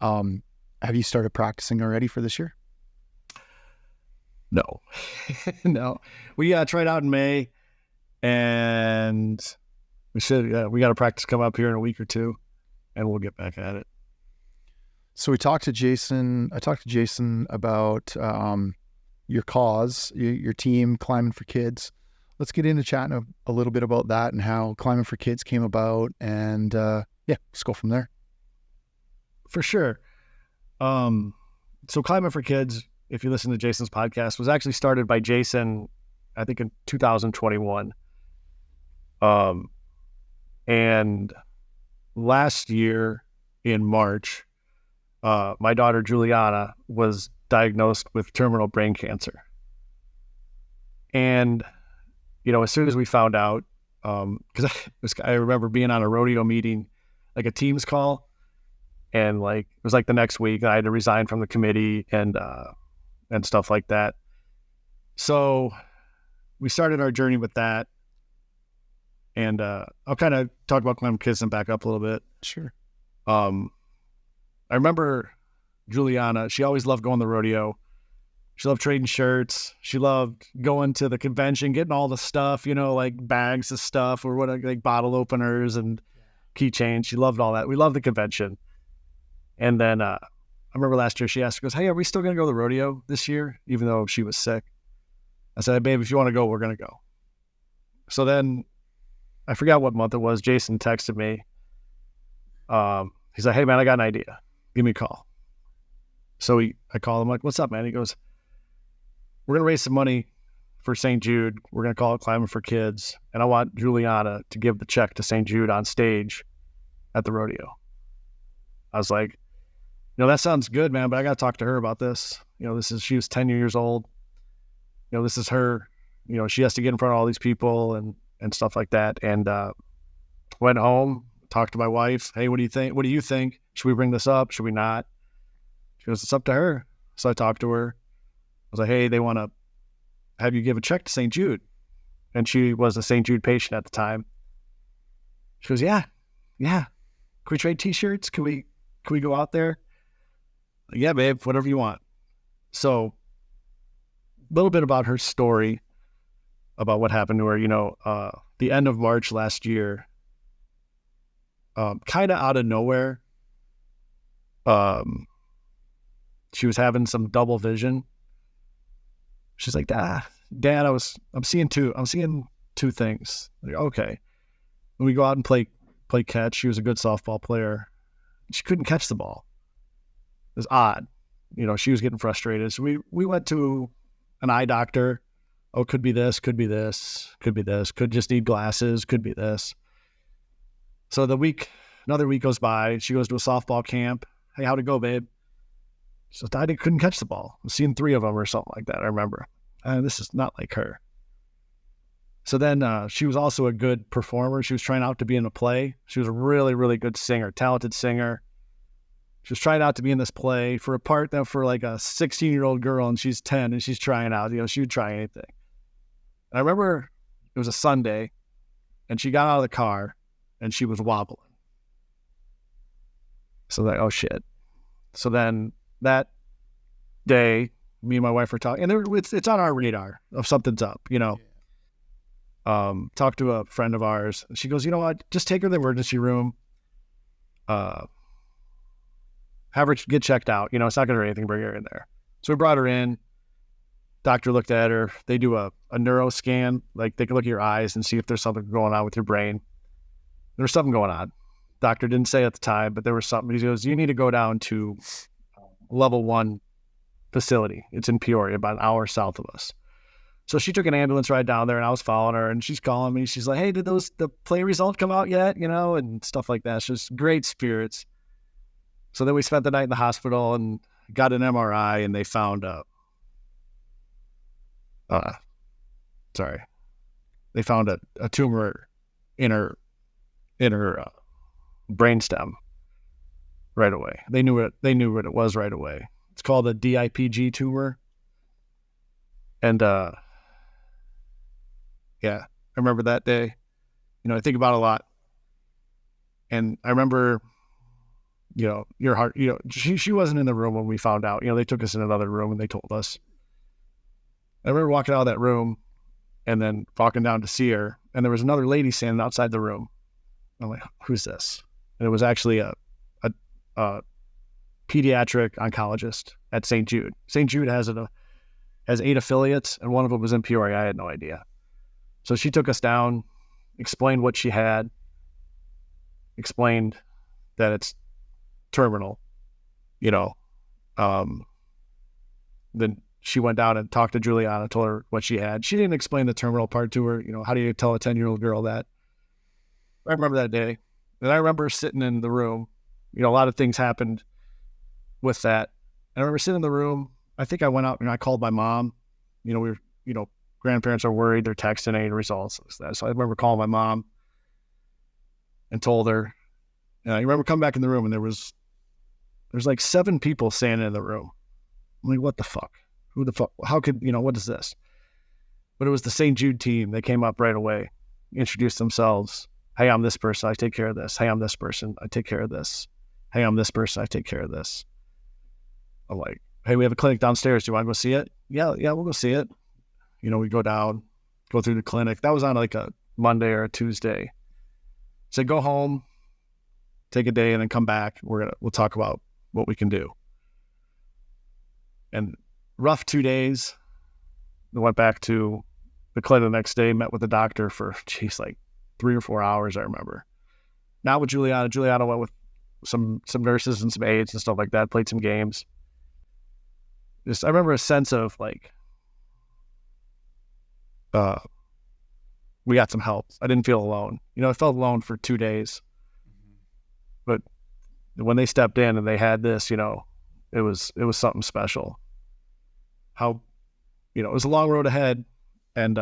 Have you started practicing already for this year? No. No. We tried out in May, and we got a practice come up here in a week or two, and we'll get back at it. So I talked to Jason about your cause, your team, Climbin For Kids. Let's get into chatting a little bit about that and how Climbin For Kids came about, and let's go from there. For sure. So Climbin For Kids, if you listen to Jason's podcast, was actually started by Jason, I think in 2021. And last year in March, my daughter Guiliana was diagnosed with terminal brain cancer. And, as soon as we found out, because I remember being on a rodeo meeting, like a Teams call, and like it was like the next week I had to resign from the committee and stuff like that. So we started our journey with that. And I'll kind of talk about Climbin For Kids and back up a little bit. Sure. I remember Guiliana, she always loved going to the rodeo. She loved trading shirts. She loved going to the convention, getting all the stuff, like bags of stuff or like bottle openers and keychains. She loved all that. We loved the convention. And then I remember last year she asked, she goes, "Hey, are we still going to go to the rodeo this year?" Even though she was sick. I said, "Babe, if you want to go, we're going to go." So then I forgot what month it was. Jason texted me. He's like, "Hey man, I got an idea. Give me a call." So I call him, like, "What's up, man?" He goes, "We're going to raise some money for St. Jude. We're going to call it Climbin For Kids. And I want Guiliana to give the check to St. Jude on stage at the rodeo." I was like, that sounds good, man, but I got to talk to her about this. She was 10 years old. This is her, she has to get in front of all these people and stuff like that. And went home, talked to my wife. "Hey, what do you think? What do you think? Should we bring this up? Should we not?" She goes, "It's up to her." So I talked to her. I was like, "Hey, they want to have you give a check to St. Jude." And she was a St. Jude patient at the time. She goes, Yeah. Can we trade t-shirts? Can we go out there? Like, "Yeah, babe, whatever you want." So a little bit about her story, about what happened to her, the end of March last year, kind of out of nowhere. She was having some double vision. She's like, Dad, I'm seeing two things." Like, okay. When we go out and play catch, she was a good softball player. She couldn't catch the ball. It was odd. She was getting frustrated. So we went to an eye doctor. Oh, could be this, could be this, could be this, could just need glasses, could be this. So another week goes by. She goes to a softball camp. "Hey, how'd it go, babe?" She says, "I couldn't catch the ball. I've seen 3 of them or something like that. I remember. This is not like her." So then she was also a good performer. She was trying out to be in a play. She was a really, really good singer, talented singer. She was trying out to be in this play for a part that for like a 16-year-old girl, and she's 10 and she's trying out. She would try anything. And I remember it was a Sunday, and she got out of the car and she was wobbling. So like, oh shit. So then that day, me and my wife were talking, and it's on our radar of something's up, Talked to a friend of ours. She goes, you know what? Just take her to the emergency room. Have her get checked out. It's not going to hurt anything. Bring her in there. So we brought her in. Doctor looked at her. They do a neuro scan. Like they can look at your eyes and see if there's something going on with your brain. There was something going on. Doctor didn't say at the time, but there was something. He goes, you need to go down to level 1 facility. It's in Peoria, about an hour south of us. So she took an ambulance ride down there, and I was following her, and she's calling me. She's like, hey, did the play result come out yet? And stuff like that. It's just great spirits. So then we spent the night in the hospital and got an MRI, and they found they found a tumor in her brainstem right away. They knew what it was right away. It's called a DIPG tumor. And I remember that day. I think about it a lot. And I remember, your heart, she wasn't in the room when we found out. They took us in another room and they told us. I remember walking out of that room and then walking down to see her, and there was another lady standing outside the room. I'm like, who's this? And it was actually a pediatric oncologist at St. Jude. St. Jude has 8 affiliates, and one of them was in Peoria. I had no idea. So she took us down, explained what she had, explained that it's terminal, Then she went down and talked to Guiliana, told her what she had. She didn't explain the terminal part to her. How do you tell a 10-year-old girl that? I remember that day. And I remember sitting in the room. A lot of things happened with that. And I remember sitting in the room. I think I went out and I called my mom. We were, grandparents are worried. They're texting any results. So I remember calling my mom and told her. And I remember coming back in the room, and there's like 7 people standing in the room. I'm like, what the fuck? Who the fuck? How could, what is this? But it was the St. Jude team. They came up right away, introduced themselves. Hey, I'm this person. I take care of this. Hey, I'm this person. I take care of this. Hey, I'm this person. I take care of this. I'm like, hey, we have a clinic downstairs. Do you want to go see it? Yeah, we'll go see it. We go down, go through the clinic. That was on like a Monday or a Tuesday. So go home, take a day, and then come back. We'll talk about what we can do. And rough 2 days. I went back to the clinic the next day, met with the doctor for, like 3 or 4 hours, I remember. Not with Juliana. Juliana went with some nurses and some aides and stuff like that, played some games. I remember a sense of like, we got some help. I didn't feel alone. I felt alone for 2 days. But when they stepped in and they had this, it was something special. How, it was a long road ahead, and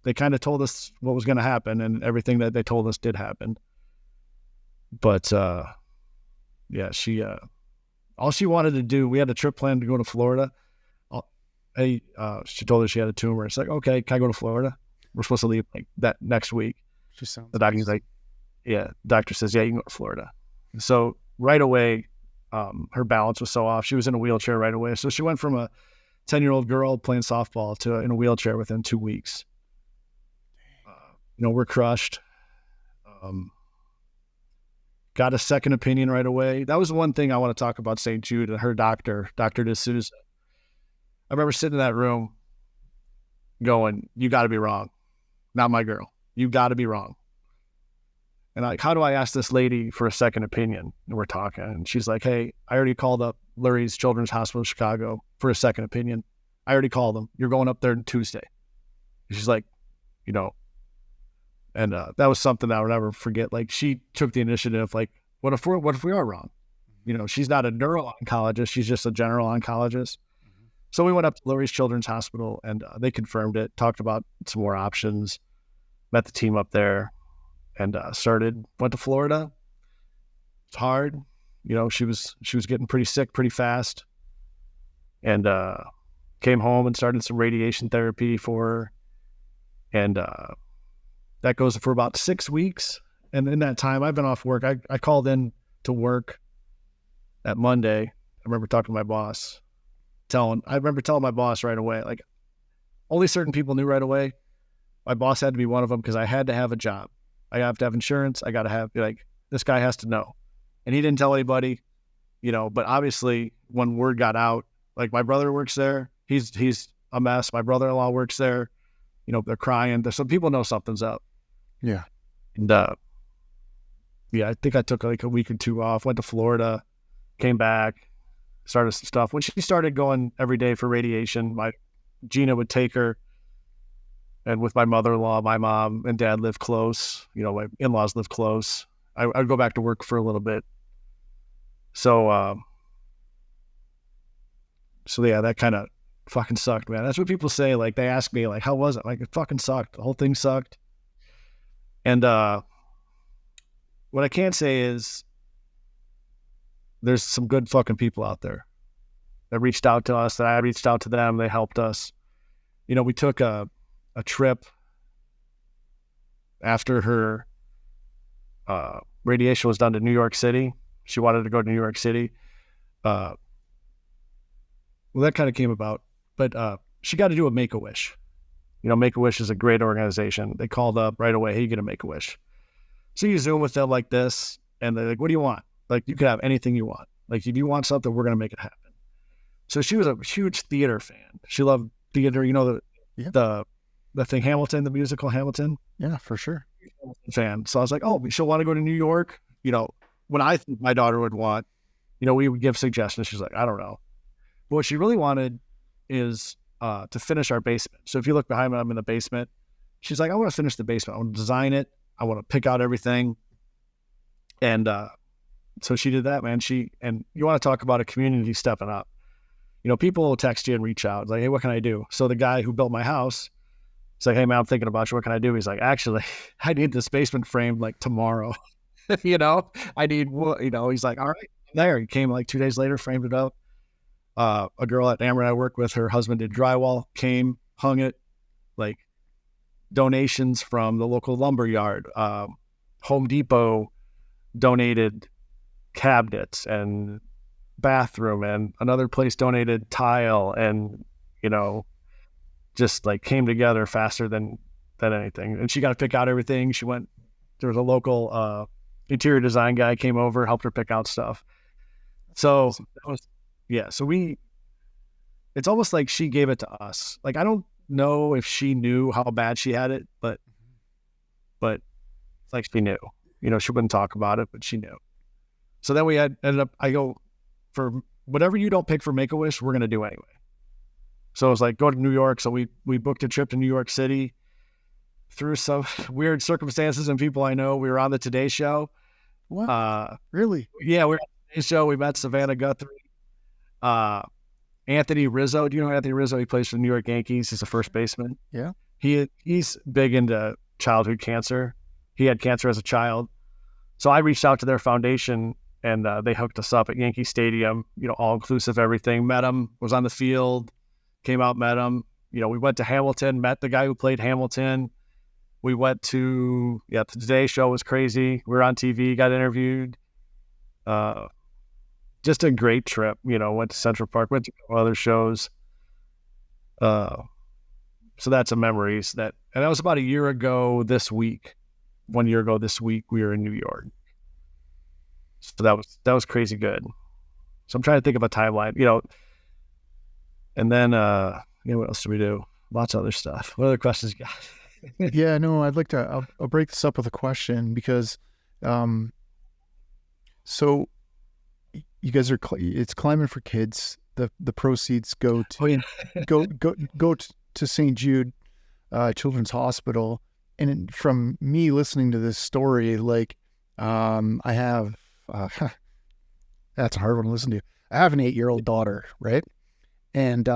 they kind of told us what was going to happen, and everything that they told us did happen. But she all she wanted to do, we had a trip planned to go to Florida. She told her she had a tumor. It's like, okay, can I go to Florida? We're supposed to leave like that next week. The doctor's like, yeah. The doctor says, yeah, you can go to Florida. So right away, her balance was so off. She was in a wheelchair right away. So she went from a 10-year-old girl playing softball to in a wheelchair within 2 weeks. We're crushed. Got a second opinion right away. That was one thing I want to talk about St. Jude and her doctor, Dr. D'Souza. I remember sitting in that room going, you got to be wrong. Not my girl. You got to be wrong. And like, how do I ask this lady for a second opinion? And we're talking, and she's like, hey, I already called up Lurie's Children's Hospital in Chicago for a second opinion. I already called them. You're going up there Tuesday. She's like, and that was something that I would never forget. Like, she took the initiative. Like, what if we are wrong? She's not a neuro-oncologist. She's just a general oncologist. Mm-hmm. So we went up to Lurie's Children's Hospital, and they confirmed it, talked about some more options, met the team up there, and went to Florida. It's hard. She was getting pretty sick pretty fast, and came home and started some radiation therapy for her, and that goes for about 6 weeks. And in that time, I've been off work. I called in to work that Monday. I remember talking to my boss, telling my boss right away, like, only certain people knew right away. My boss had to be one of them because I had to have a job. I have to have insurance. I got to have, like, this guy has to know. And he didn't tell anybody, but obviously when word got out, like, my brother works there. He's a mess. My brother-in-law works there. They're crying. Some people know something's up. Yeah. And I think I took like a week or 2 off, went to Florida, came back, started some stuff. When she started going every day for radiation, Gina would take her, and with my mother-in-law, my mom and dad live close. My in-laws live close. I'd go back to work for a little bit. So yeah, that kind of fucking sucked, man. That's what people say. Like, they ask me, like, how was it? Like, it fucking sucked. The whole thing sucked. And what I can say is there's some good fucking people out there that reached out to us, that I reached out to them. They helped us. We took a trip after her radiation was done to New York City. She wanted to go to New York City. Well, that kind of came about, but she got to do a Make-A-Wish. Make-A-Wish is a great organization. They called up right away, hey, you get a Make-A-Wish. So you Zoom with them like this, and they're like, what do you want? Like, you could have anything you want. Like, if you want something, we're going to make it happen. So she was a huge theater fan. She loved theater. The thing Hamilton, the musical Hamilton. Yeah, for sure. Fan. So I was like, oh, she'll want to go to New York. When I think my daughter would want, we would give suggestions. She's like, I don't know. But what she really wanted is to finish our basement. So if you look behind me, I'm in the basement. She's like, I want to finish the basement. I want to design it. I want to pick out everything. And so she did that, man. And you want to talk about a community stepping up. People will text you and reach out. It's like, hey, what can I do? So the guy who built my house, it's like, hey, man, I'm thinking about you. What can I do? He's like, actually, I need this basement framed like tomorrow. I need, he's like, all right, I'm there. He came like 2 days later, framed it up. A girl at Ameren I work with, her husband did drywall, came, hung it, like, donations from the local lumber yard. Home Depot donated cabinets and bathroom, and another place donated tile, and just like came together faster than anything. And she got to pick out everything. There was a local interior design guy came over, helped her pick out stuff. So that was, yeah. So it's almost like she gave it to us. Like, I don't know if she knew how bad she had it, but it's like she knew. She wouldn't talk about it, but she knew. So then I go, for whatever you don't pick for Make-A-Wish, we're going to do anyway. So it was like, go to New York. So we booked a trip to New York City. Through some weird circumstances and people I know, we were on the Today Show. What? Really? Yeah, we were on the Today Show. We met Savannah Guthrie. Anthony Rizzo. Do you know Anthony Rizzo? He plays for the New York Yankees. He's a first baseman. Yeah. He's big into childhood cancer. He had cancer as a child. So I reached out to their foundation, and they hooked us up at Yankee Stadium, all inclusive, everything. Met him, was on the field, came out, met him. We went to Hamilton, met the guy who played Hamilton. We went to, the Today Show was crazy. We were on TV, got interviewed. Just a great trip, went to Central Park, went to other shows. So that's a memories and that was about a year ago this week. 1 year ago this week, we were in New York. So that was crazy good. So I'm trying to think of a timeline, and then, what else do we do? Lots of other stuff. What other questions you got? Yeah, no, I'd like to, I'll break this up with a question because, so you guys it's Climbin For Kids. The proceeds go to, go to St. Jude, Children's Hospital. And from me listening to this story, like, I have, that's a hard one to listen to. I have an 8-year-old daughter, right? And,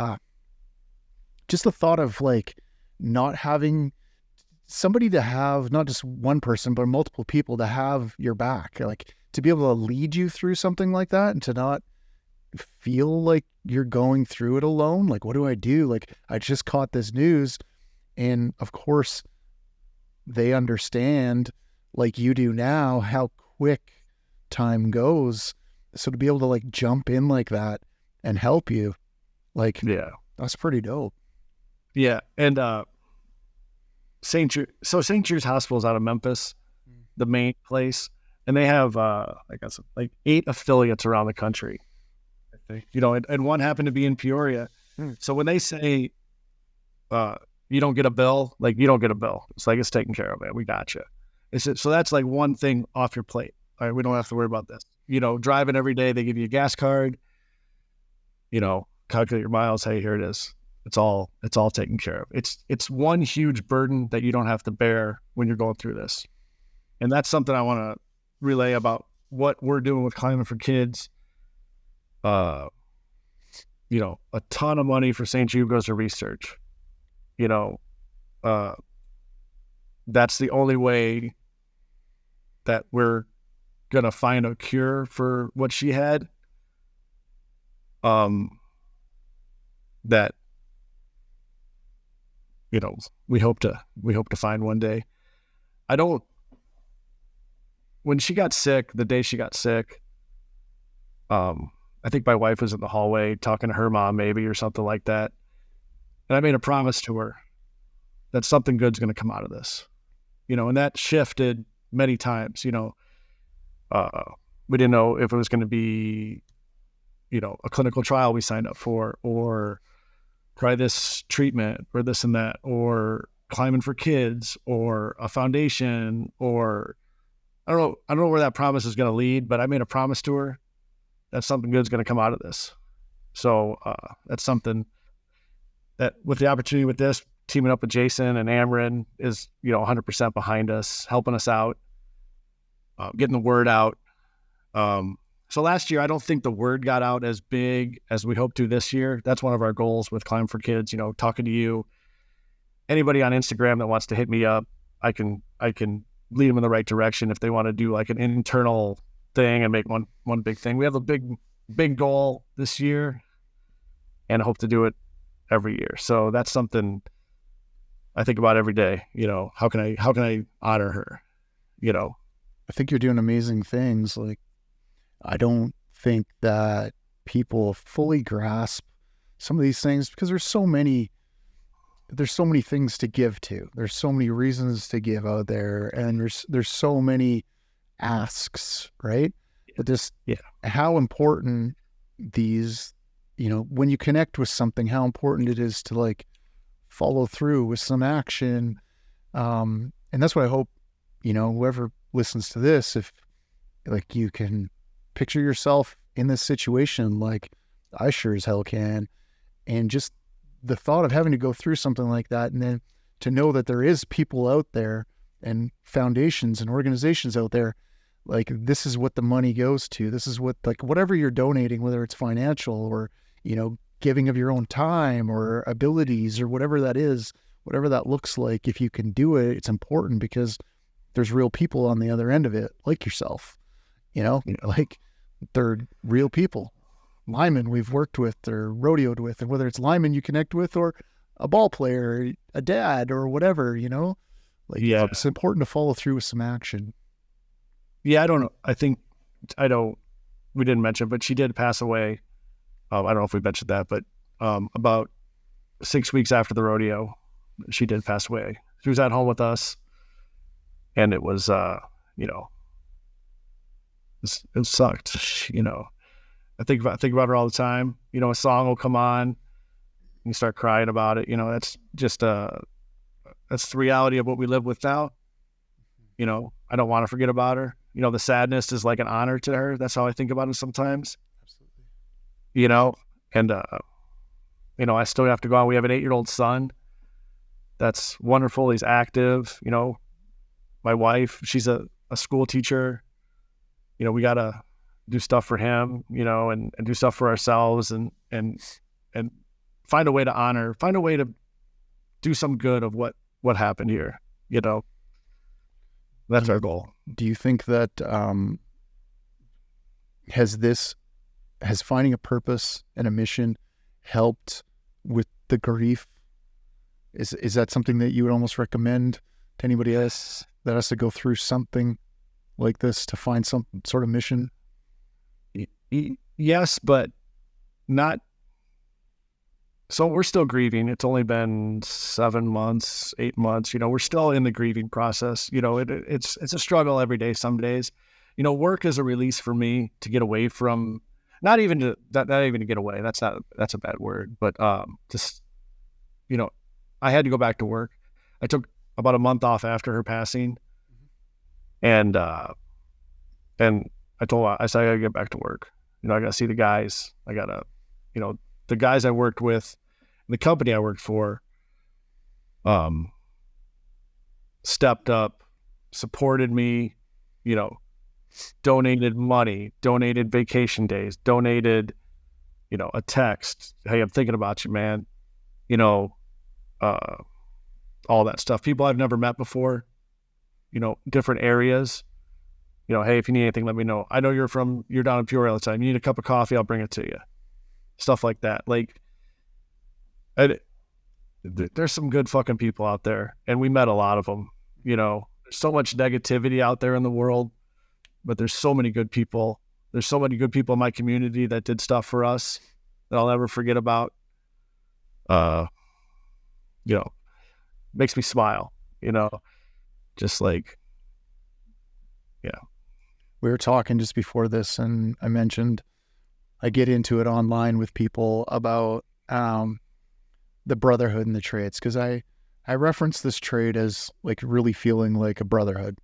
just the thought of like not having somebody to have, not just one person, but multiple people to have your back, like to be able to lead you through something like that and to not feel like you're going through it alone. Like, what do I do? Like, I just caught this news. And of course, they understand, like you do now, how quick time goes. So to be able to like jump in like that and help you, like, Yeah. that's pretty dope. Yeah. And St. Jude's Hospital is out of Memphis, the main place. And they have, I guess, like 8 affiliates around the country. I think, and one happened to be in Peoria. So when they say, you don't get a bill, like, you don't get a bill. It's like, it's taken care of, man. We got you. So that's like one thing off your plate. All right, we don't have to worry about this. Driving every day, they give you a gas card, calculate your miles. Hey, here it is. It's all taken care of. It's one huge burden that you don't have to bear when you're going through this. And that's something I want to relay about what we're doing with Climbin For Kids. A ton of money for St. Jude goes to research. That's the only way that we're going to find a cure for what she had. That, we hope to find one day. When she got sick, the day she got sick, I think my wife was in the hallway talking to her mom maybe or something like that. And I made a promise to her that something good's going to come out of this, and that shifted many times. We didn't know if it was going to be, a clinical trial we signed up for, or try this treatment or this and that, or Climbin For Kids, or a foundation, or I don't know where that promise is going to lead, but I made a promise to her that something good's going to come out of this. So that's something that, with the opportunity with this, teaming up with Jason and Amron is, 100% behind us, helping us out, getting the word out. So last year, I don't think the word got out as big as we hope to this year. That's one of our goals with Climbin For Kids, talking to you. Anybody on Instagram that wants to hit me up, I can lead them in the right direction if they want to do like an internal thing and make one big thing. We have a big goal this year and I hope to do it every year. So that's something I think about every day. How can I honor her? I think you're doing amazing things. Like, I don't think that people fully grasp some of these things because there's so many things to give to. There's so many reasons to give out there, and there's so many asks, right? But how important these, when you connect with something, how important it is to like follow through with some action. And that's what I hope, whoever listens to this, if like you can picture yourself in this situation, like I sure as hell can, and just the thought of having to go through something like that, and then to know that there is people out there and foundations and organizations out there, like this is what the money goes to. This is what, like, whatever you're donating, whether it's financial or, giving of your own time or abilities or whatever that is, whatever that looks like, if you can do it, it's important because there's real people on the other end of it, like yourself, like they're real people. Linemen we've worked with or rodeoed with, and whether it's linemen you connect with or a ball player, a dad or whatever, it's important to follow through with some action. Yeah. I don't know. We didn't mention, but she did pass away. I don't know if we mentioned that, but about 6 weeks after the rodeo, she did pass away. She was at home with us, and it was, it sucked, I think about her all the time. A song will come on, and you start crying about it. That's just that's the reality of what we live with now. I don't want to forget about her. The sadness is like an honor to her. That's how I think about it sometimes. Absolutely. And I still have to go on. We have an 8-year-old son. That's wonderful. He's active. My wife, she's a school teacher. We gotta do stuff for him, and do stuff for ourselves and find a way to honor, find a way to do some good of what happened here. you know, that's our goal. Do you think that has finding a purpose and a mission helped with the grief? Is that something that you would almost recommend to anybody else that has to go through something like this to find some sort of mission? Yes, but not. So we're still grieving. It's only been 7 months, 8 months. We're still in the grieving process. It's a struggle every day. Some days, work is a release for me to get away from. Not even to get away. That's a bad word. But just I had to go back to work. I took about a month off after her passing, and I told her, I said I gotta get back to work. I gotta see the guys. I gotta, the guys I worked with, the company I worked for, stepped up, supported me, donated money, donated vacation days, donated, a text. Hey, I'm thinking about you, man. All that stuff. People I've never met before, different areas. Hey, if you need anything, let me know. I know you're down in Peoria all the time. You need a cup of coffee, I'll bring it to you. Stuff like that. Like, there's some good fucking people out there, and we met a lot of them. There's so much negativity out there in the world, but there's so many good people. There's so many good people in my community that did stuff for us that I'll never forget about. Makes me smile, just like, yeah. We were talking just before this, and I mentioned I get into it online with people about the brotherhood and the trades, because I reference this trade as like really feeling like a brotherhood,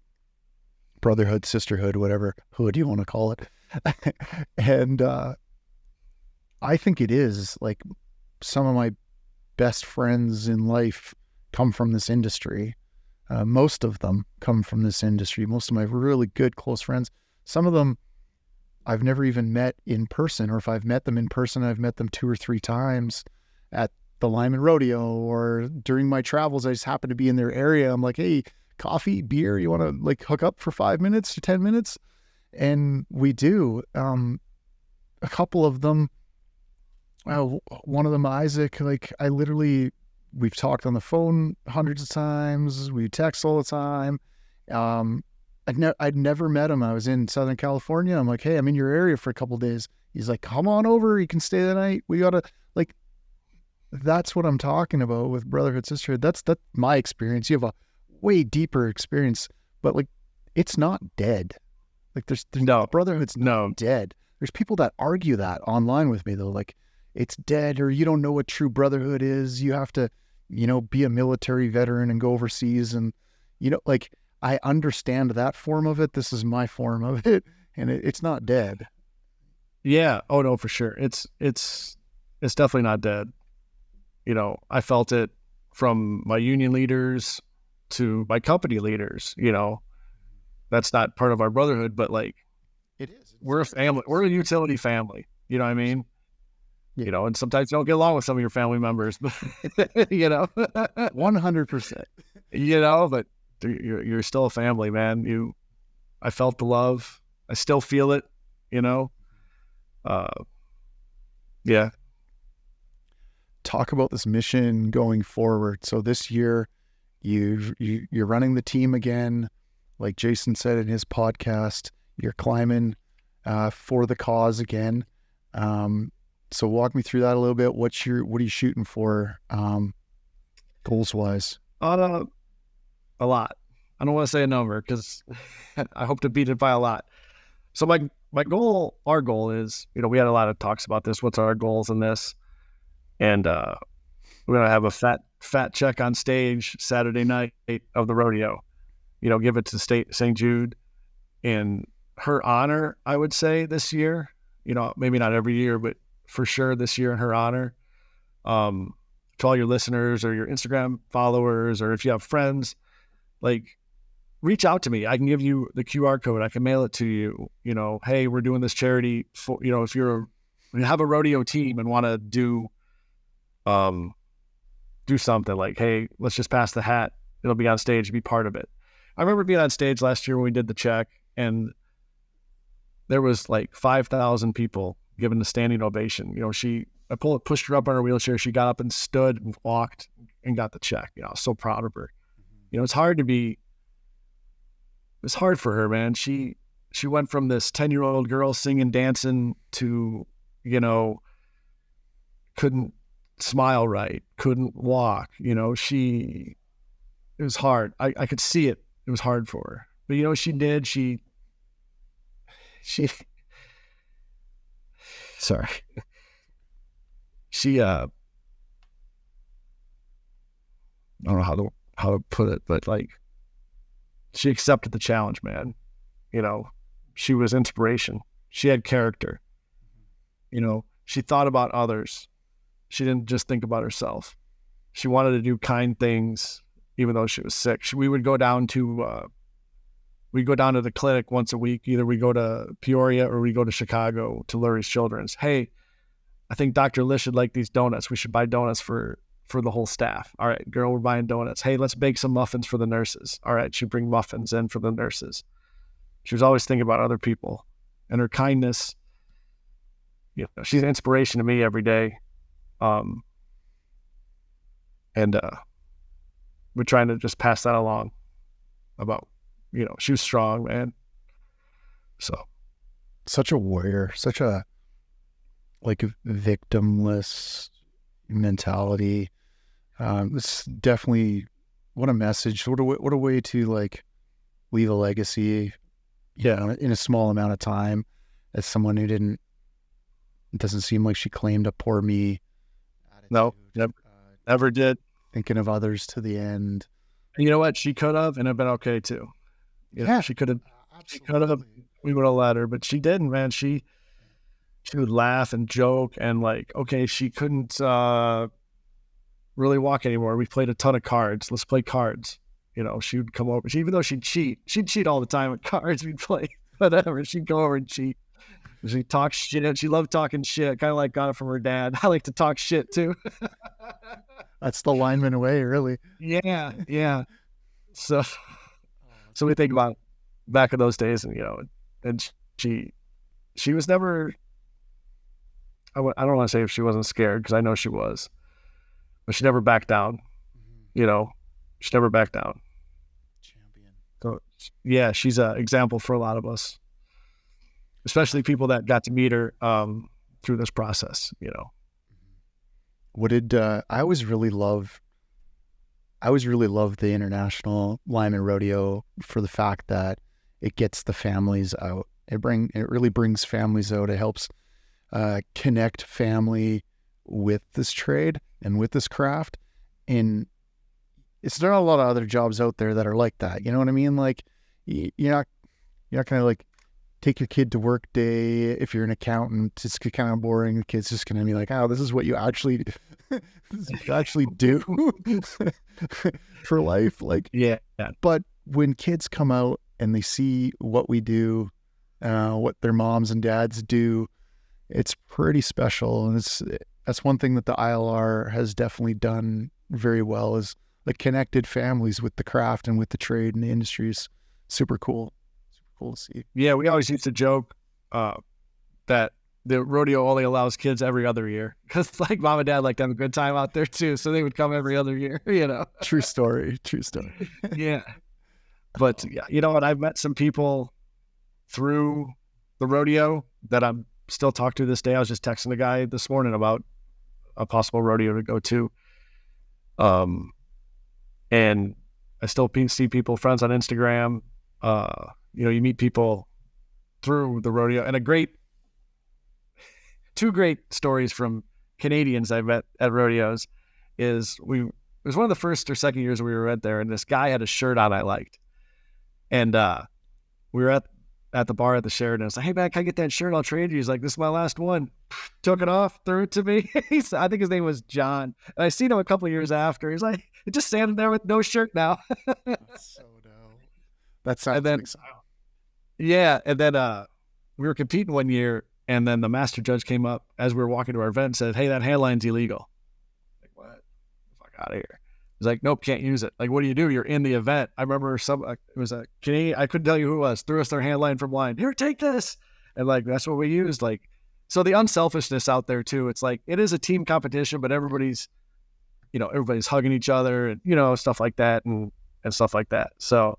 sisterhood, whatever hood you want to call it. And I think it is. Like, some of my best friends in life come from this industry. Most of them come from this industry. Most of my really good close friends, some of them I've never even met in person, or if I've met them in person, I've met them 2 or 3 times at the Lineman rodeo, or during my travels, I just happen to be in their area. I'm like, hey, coffee, beer, you want to like hook up for 5 minutes to 10 minutes? And we do. A couple of them, one of them, Isaac, like we've talked on the phone hundreds of times. We text all the time. I'd never met him. I was in Southern California. I'm like, hey, I'm in your area for a couple of days. He's like, come on over. You can stay the night. We gotta, like, that's what I'm talking about with brotherhood, sisterhood. That's my experience. You have a way deeper experience, but like, it's not dead. Like, there's no brotherhood's not dead. There's people that argue that online with me though, like it's dead, or you don't know what true brotherhood is. You have to, be a military veteran and go overseas, and like, I understand that form of it. This is my form of it, and it's not dead. Yeah. Oh no, for sure. It's definitely not dead. I felt it from my union leaders to my company leaders. That's not part of our brotherhood, but like, it is. We're a family. We're a utility family. You know what I mean? Yeah. And sometimes you don't get along with some of your family members, but 100%. But you're still a family, man. I felt the love. I still feel it. Yeah. Talk about this mission going forward. So this year, you're running the team again, like Jason said in his podcast. You're climbing for the cause again. So walk me through that a little bit. What are you shooting for, goals wise? A lot. I don't want to say a number because I hope to beat it by a lot. So our goal is, we had a lot of talks about this. What's our goals in this? And we're going to have a fat check on stage Saturday night of the rodeo, give it to St. Jude in her honor, I would say this year, maybe not every year, but for sure this year in her honor. To all your listeners or your Instagram followers, or if you have friends, like, reach out to me. I can give you the QR code. I can mail it to you. Hey, we're doing this charity for, if you have a rodeo team and want to do something like, hey, let's just pass the hat it'll be on stage, be part of it. I remember being on stage last year when we did the check, and there was like 5,000 people giving the standing ovation. I pushed her up on her wheelchair. She got up and stood and walked and got the check. I was so proud of her. It's hard for her, man. She went from this 10-year-old girl singing, dancing to, couldn't smile right, couldn't walk. It was hard. I could see it. It was hard for her. But she did. She sorry. She I don't know how to put it, but like she accepted the challenge, man. She was inspiration. She had character. She thought about others. She didn't just think about herself. She wanted to do kind things, even though she was sick. We would go down to the clinic once a week. Either we go to Peoria or we go to Chicago to Lurie's Children's. Hey, I think Dr. Lish should like these donuts. We should buy donuts for the whole staff. All right, girl, we're buying donuts. Hey, let's bake some muffins for the nurses. All right, she'd bring muffins in for the nurses. She was always thinking about other people, and her kindness, she's an inspiration to me every day. And we're trying to just pass that along about, she was strong, man. So. Such a warrior, such a like victimless mentality. It's definitely, what a message. What a way to like leave a legacy, in a small amount of time, as someone who it doesn't seem like she claimed a poor me attitude. No, never did. Thinking of others to the end. And you know what? She could have, and it'd been okay too. She could have. She could have. We would have let her, but she didn't, man. She would laugh and joke, and like, okay, she couldn't really walk anymore. We played a ton of cards. Let's play cards. She would come over. Even though she'd cheat all the time at cards. We'd play whatever. She'd go over and cheat. She talks shit. She loved talking shit. Kind of like got it from her dad. I like to talk shit too. That's the lineman way, really. Yeah. So we think about back in those days, and and she was never. I don't want to say if she wasn't scared, because I know she was, but she never backed down. She never backed down. Champion. So yeah, she's an example for a lot of us, especially people that got to meet her through this process. What did I always really love the International Lineman Rodeo for the fact that it gets the families out. It really brings families out. It helps connect family with this trade and with this craft. And it's not a lot of other jobs out there that are like that. You know what I mean? Like you're not going to like take your kid to work day. If you're an accountant, it's kind of boring. The kid's just going to be like, oh, this is what you actually do for life. Like, yeah. But when kids come out and they see what we do, what their moms and dads do, it's pretty special. And that's one thing that the ILR has definitely done very well, is like connected families with the craft and with the trade and the industry. Is super cool. Cool to see. Yeah, we always used to joke that the rodeo only allows kids every other year, because like mom and dad like to have a good time out there too, so they would come every other year. True story. Yeah, but yeah, you know what? I've met some people through the rodeo that I'm still talk to this day. I was just texting a guy this morning about a possible rodeo to go to, and I still see people, friends on Instagram. You meet people through the rodeo, and two great stories from Canadians I met at rodeos is it was one of the first or second years we were at there, and this guy had a shirt on I liked. And we were at the bar at the Sheraton. I was like, hey man, can I get that shirt? I'll trade you. He's like, this is my last one. Took it off, threw it to me. I think his name was John. And I seen him a couple of years after. He's like, just standing there with no shirt now. That's so dope. That sounds exciting. Yeah, and then we were competing one year, and then the master judge came up as we were walking to our event and said, hey, that handline's illegal. Like, what? Get the fuck out of here. He's like, nope, can't use it. Like, what do you do? You're in the event. I remember it was a Canadian, I couldn't tell you who it was, threw us their hand line from line. Here, take this. And like, that's what we used. Like, so the unselfishness out there too. It's like, it is a team competition, but everybody's hugging each other and, stuff like that and stuff like that. So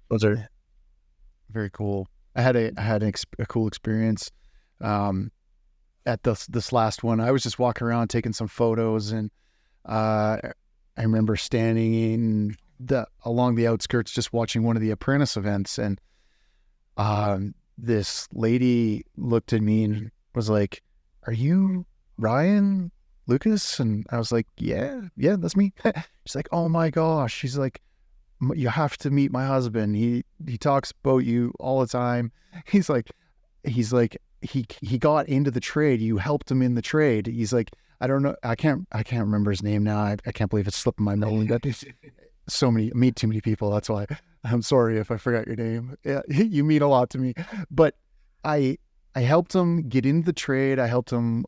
those are very cool. I had a cool experience at this last one. I was just walking around taking some photos, and I remember standing along the outskirts just watching one of the apprentice events, and this lady looked at me and was like, "Are you Ryan Lucas?" And I was like, yeah, that's me. She's like, "Oh my gosh." She's like, "You have to meet my husband. He talks about you all the time." He's like, he got into the trade. You helped him in the trade. He's like, I don't know. I can't remember his name now. I can't believe it's slipping my mind. Meet too many people. That's why I'm sorry if I forgot your name. Yeah, you mean a lot to me, but I helped him get into the trade. I helped him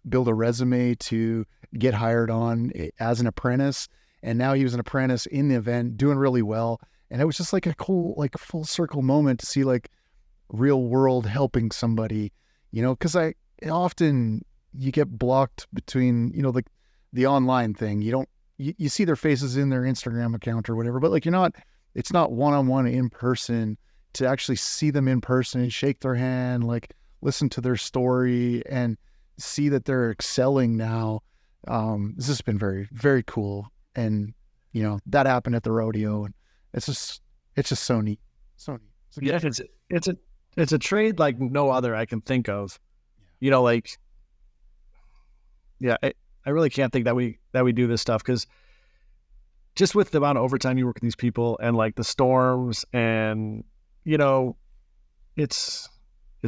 build a resume to get hired on as an apprentice. And now he was an apprentice in the event, doing really well. And it was just like a cool, like full circle moment to see like real world helping somebody, because often you get blocked between, the online thing. You see their faces in their Instagram account or whatever, but like it's not one-on-one in person. To actually see them in person and shake their hand, like listen to their story and see that they're excelling now. This has been very, very cool. And, that happened at the rodeo, and it's just so neat. So neat. It's a trade like no other I can think of. I really can't think that we do this stuff, because just with the amount of overtime you work with these people and like the storms and, it's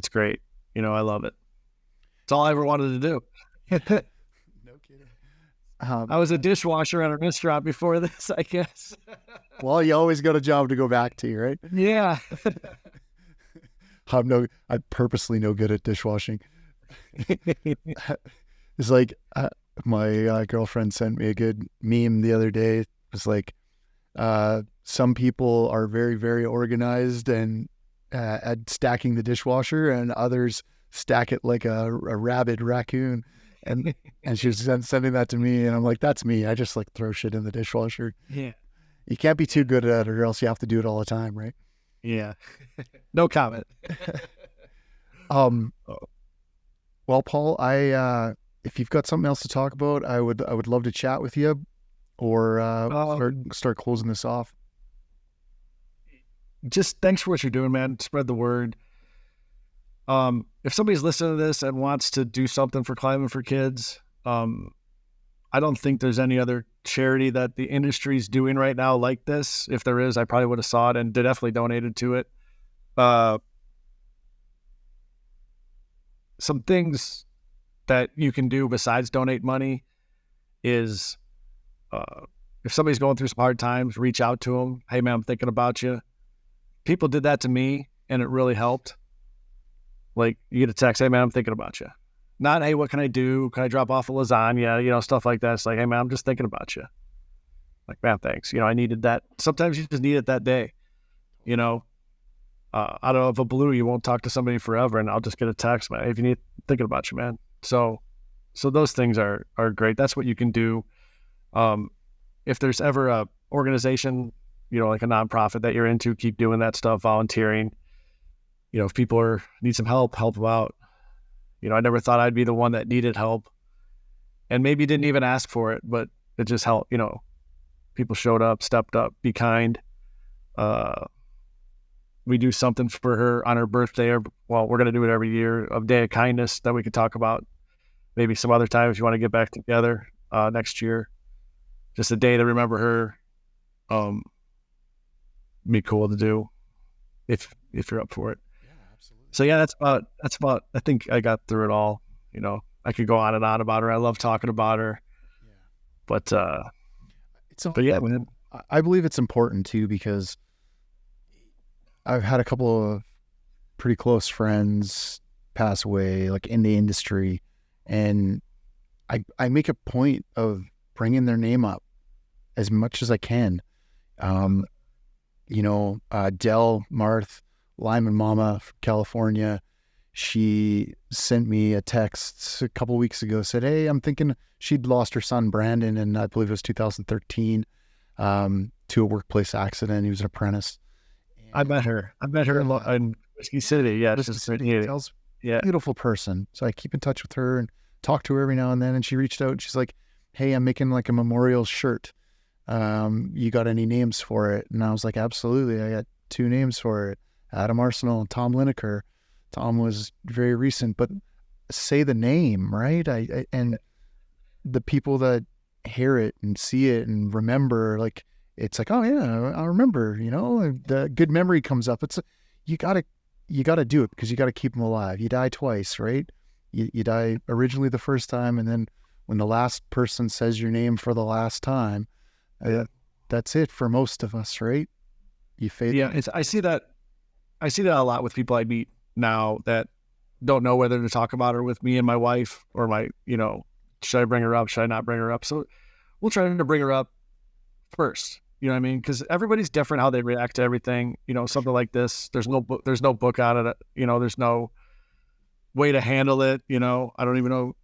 great. I love it. It's all I ever wanted to do. No kidding. I was a dishwasher at a restaurant before this, I guess. Well, you always got a job to go back to, right? Yeah. I'm purposely no good at dishwashing. It's like my girlfriend sent me a good meme the other day. It was like, some people are very, very organized and at stacking the dishwasher, and others stack it like a rabid raccoon. And she was sending that to me, and I'm like, that's me. I just like throw shit in the dishwasher. Yeah. You can't be too good at it, or else you have to do it all the time, right? Yeah. No comment. Well, Paul, if you've got something else to talk about, I would love to chat with you, or start closing this off. Just thanks for what you're doing, man. Spread the word. If somebody's listening to this and wants to do something for Climbin For Kids, I don't think there's any other charity that the industry's doing right now like this. If there is, I probably would have saw it and definitely donated to it. Some things that you can do besides donate money is, if somebody's going through some hard times, reach out to them. Hey man, I'm thinking about you. People did that to me and it really helped. Like, you get a text, hey man, I'm thinking about you. Not, hey, what can I do? Can I drop off a lasagna? Stuff like that. It's like, hey man, I'm just thinking about you. Like, man, thanks. I needed that. Sometimes you just need it that day. Out of a blue, you won't talk to somebody forever, and I'll just get a text, man. Hey, if you need, thinking about you, man. So those things are great. That's what you can do. If there's ever a organization, like a nonprofit that you're into, keep doing that stuff, volunteering. If people need some help them out. I never thought I'd be the one that needed help, and maybe didn't even ask for it, but it just helped. People showed up, stepped up, be kind. We do something for her on her birthday, we're going to do it every year, a day of kindness that we could talk about. Maybe some other time if you want to get back together next year. Just a day to remember her. Be cool to do if you're up for it. Yeah, absolutely. So yeah, that's about, I think I got through it all. I could go on and on about her. I love talking about her. Yeah. But yeah, man. I believe it's important too, because I've had a couple of pretty close friends pass away, like in the industry, and I make a point of bringing their name up as much as I can. Del Marth, Lineman Mama from California, she sent me a text a couple weeks ago, said, hey, I'm thinking she'd lost her son, Brandon, and I believe it was 2013, to a workplace accident. He was an apprentice. I met her in Whiskey City. Yeah, she's beautiful person. So I keep in touch with her and talk to her every now and then. And she reached out and she's like, hey, I'm making like a memorial shirt. You got any names for it? And I was like, absolutely. I got 2 names for it. Adam Arsenal and Tom Lineker. Tom was very recent, but say the name, right? And the people that hear it and see it and remember, like, it's like, oh yeah, I remember, the good memory comes up. It's, you gotta do it because you gotta keep them alive. You die twice, right? You die originally the first time, and then when the last person says your name for the last time, that's it for most of us, right? You fade. Yeah, I see that a lot with people I meet now that don't know whether to talk about her with me and my wife, or should I bring her up? Should I not bring her up? So we'll try to bring her up first. You know what I mean? Because everybody's different how they react to everything. Something like this, there's no book on it. There's no way to handle it. I don't even know.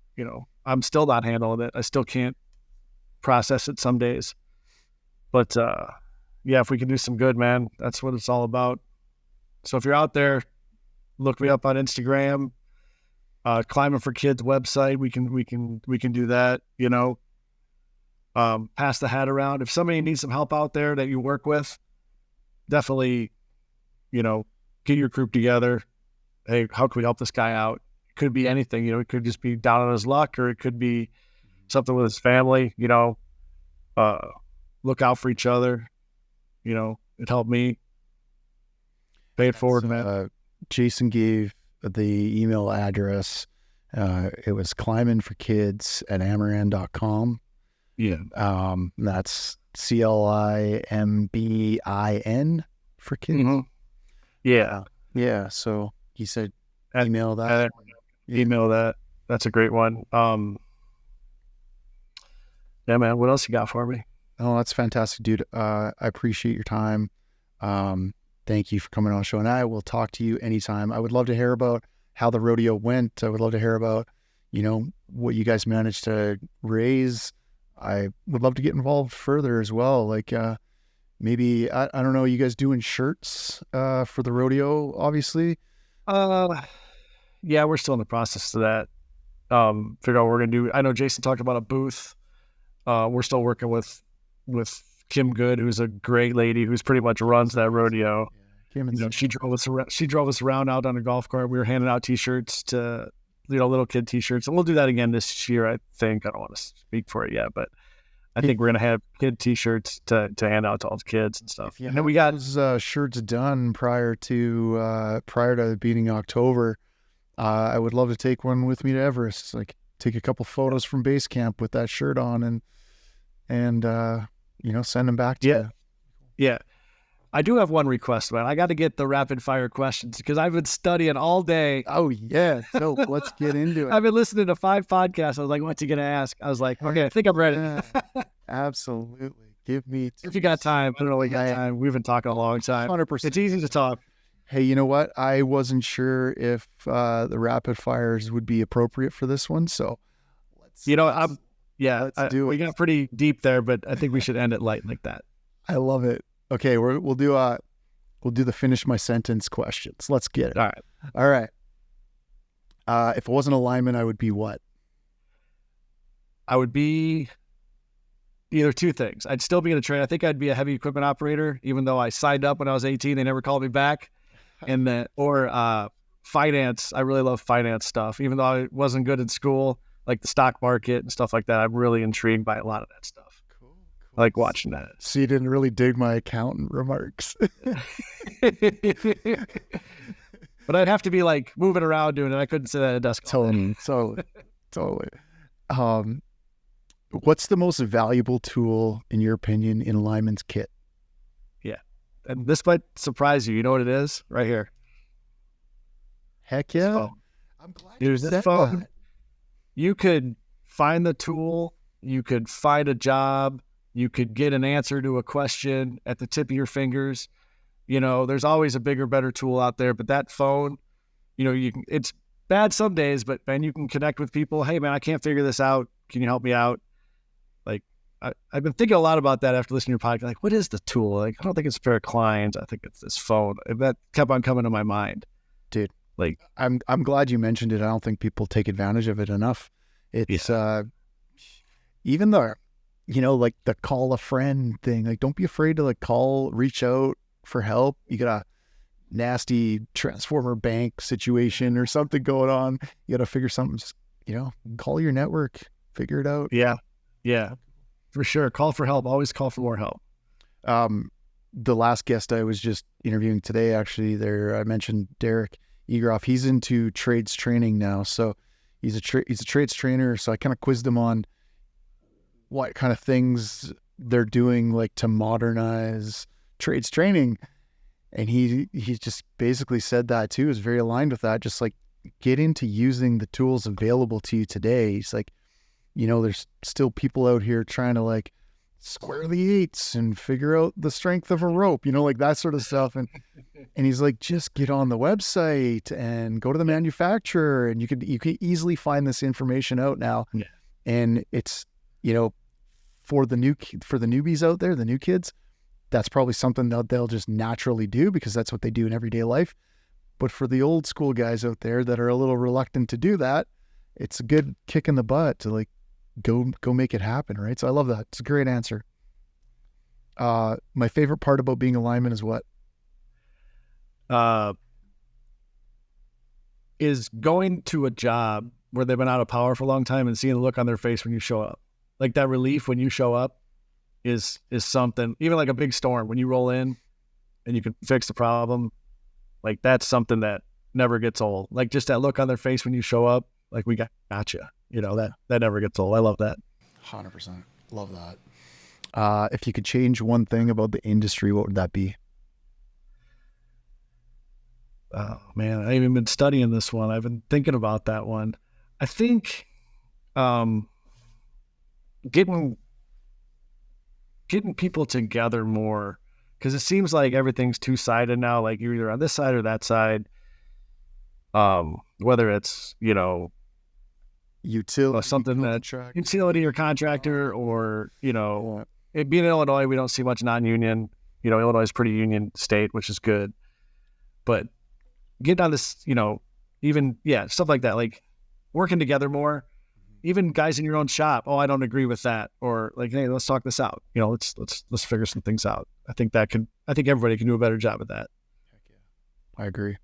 I'm still not handling it. I still can't process it some days. But if we can do some good, man, that's what it's all about. So if you're out there, look me up on Instagram, Climbin For Kids website. We can do that. Pass the hat around. If somebody needs some help out there that you work with, definitely, get your group together. Hey, how can we help this guy out? It could be anything. It could just be down on his luck, or it could be something with his family. Look out for each other. It helped me. Pay it forward, man. Jason gave the email address. It was climbinforkids@amaran.com. Yeah. That's CLIMBIN for kids. Mm-hmm. Yeah. Yeah. So he said, email that. Email that. That's a great one. Yeah, man. What else you got for me? Oh, that's fantastic, dude. I appreciate your time. Thank you for coming on the show, and I will talk to you anytime. I would love to hear about how the rodeo went. I would love to hear about, what you guys managed to raise. I would love to get involved further as well. Like, maybe, I don't know, you guys doing shirts for the rodeo, obviously? Yeah, we're still in the process of that. Figure out what we're going to do. I know Jason talked about a booth. We're still working with Kim Good, who's a great lady who's pretty much runs that rodeo. Yeah. She drove us around out on a golf cart. We were handing out T-shirts to, little kid T-shirts, and we'll do that again this year. I think. I don't want to speak for it yet, but I think we're gonna have kid T-shirts to hand out to all the kids and stuff. And then we got those shirts done prior to the beginning of October. I would love to take one with me to Everest. Like, take a couple photos from base camp with that shirt on, and send them back to you. Yeah. I do have one request, man. I got to get the rapid fire questions because I've been studying all day. Oh, yeah. So let's get into it. I've been listening to 5 podcasts. I was like, what's he going to ask? I was like, okay, I think I'm ready. Yeah, absolutely. Give me... If you got time. I don't know if you got time. We've been talking a long time. 100%. It's easy to talk. Hey, you know what? I wasn't sure if the rapid fires would be appropriate for this one, so let's do it. We got pretty deep there, but I think we should end it light like that. I love it. Okay, we'll do the finish my sentence questions. Let's get it. All right. If I wasn't a lineman, I would be what? I would be either 2 things. I'd still be in a trade. I think I'd be a heavy equipment operator, even though I signed up when I was 18. They never called me back. Or finance. I really love finance stuff, even though I wasn't good in school, like the stock market and stuff like that. I'm really intrigued by a lot of that stuff. I like watching that. So you didn't really dig my accountant remarks. But I'd have to be like moving around doing it. I couldn't sit at a desk. Totally. What's the most valuable tool, in your opinion, in a lineman's kit? Yeah. And this might surprise you. You know what it is? Right here. Heck yeah. I'm glad you said that. You could find the tool. You could find a job. You could get an answer to a question at the tip of your fingers. You know, there's always a bigger, better tool out there, but that phone, you know, it's bad some days, but man, you can connect with people. Hey man, I can't figure this out. Can you help me out? Like, I've been thinking a lot about that after listening to your podcast. Like, what is the tool? Like, I don't think it's a pair of clients. I think it's this phone. And that kept on coming to my mind. Dude, like, I'm glad you mentioned it. I don't think people take advantage of it enough. It's even the, you know, like the call a friend thing. Like, don't be afraid to like reach out for help. You got a nasty transformer bank situation or something going on. You got to figure something. Just, you know, call your network, figure it out. Yeah, for sure. Call for help. Always call for more help. The last guest I was just interviewing today, actually, I mentioned Derek Egroff. He's into trades training now. So he's a trades trainer. So I kind of quizzed him on what kind of things they're doing, like to modernize trades training. And he just basically said that too, is very aligned with that. Just like get into using the tools available to you today. He's like, you know, there's still people out here trying to like square the eights and figure out the strength of a rope, you know, like that sort of stuff. And he's like, just get on the website and go to the manufacturer, and you can easily find this information out now. Yeah. And it's, you know, for the newbies out there, the new kids, that's probably something that they'll just naturally do because that's what they do in everyday life. But for the old school guys out there that are a little reluctant to do that, it's a good kick in the butt to like go make it happen, right? So I love that. It's a great answer. My favorite part about being a lineman is what? Is going to a job where they've been out of power for a long time and seeing the look on their face when you show up. Like that relief when you show up is something. Even like a big storm, when you roll in and you can fix the problem, like that's something that never gets old. Like just that look on their face when you show up, like we got you. You know, that never gets old. I love that. 100%. Love that. If you could change one thing about the industry, what would that be? Oh man, I even been studying this one. I've been thinking about that one. I think getting people together more, because it seems like everything's two-sided now. Like you're either on this side or that side. Whether it's, you know, utility, something that utility or contractor, or, you know, it being in Illinois, we don't see much non-union. You know, Illinois is a pretty union state, which is good. But getting on this, you know, even, stuff like that, like working together more, even guys in your own shop. Oh, I don't agree with that. Or like, hey, let's talk this out. You know, let's figure some things out. I think everybody can do a better job at that. Heck yeah. I agree.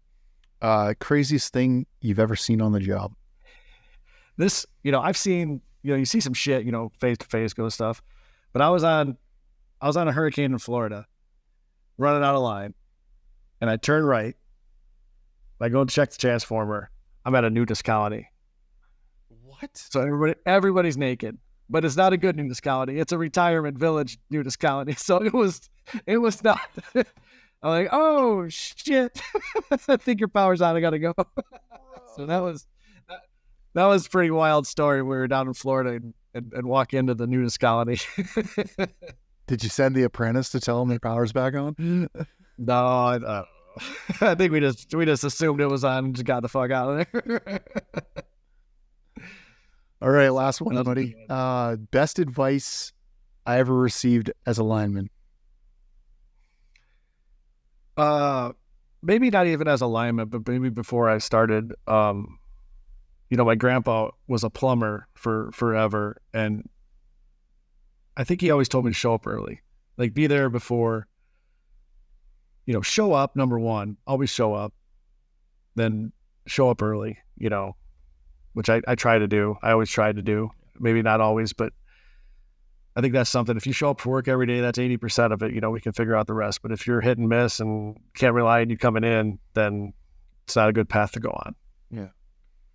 Craziest thing you've ever seen on the job? This, you know, I've seen, you know, you see some shit, you know, face to face kind of stuff. But I was on a hurricane in Florida, running out of line, and I turn right. I go and check the transformer. I'm at a nudist colony. What? So everybody's naked, but it's not a good nudist colony. It's a retirement village nudist colony. So it was not. I'm like, oh shit! I think your power's on. I gotta go. So that was a pretty wild story. We were down in Florida and walk into the nudist colony. Did you send the apprentice to tell him their power's back on? No, I think we just assumed it was on and just got the fuck out of there. All right, last one, buddy. Best advice I ever received as a lineman. Maybe not even as a lineman, but maybe before I started. You know, my grandpa was a plumber for forever, and I think he always told me to show up early, like be there before. You know, show up, number one, always show up, then show up early, you know, which I try to do. I always try to do, maybe not always, but I think that's something. If you show up for work every day, that's 80% of it. You know, we can figure out the rest. But if you're hit and miss and can't rely on you coming in, then it's not a good path to go on. Yeah.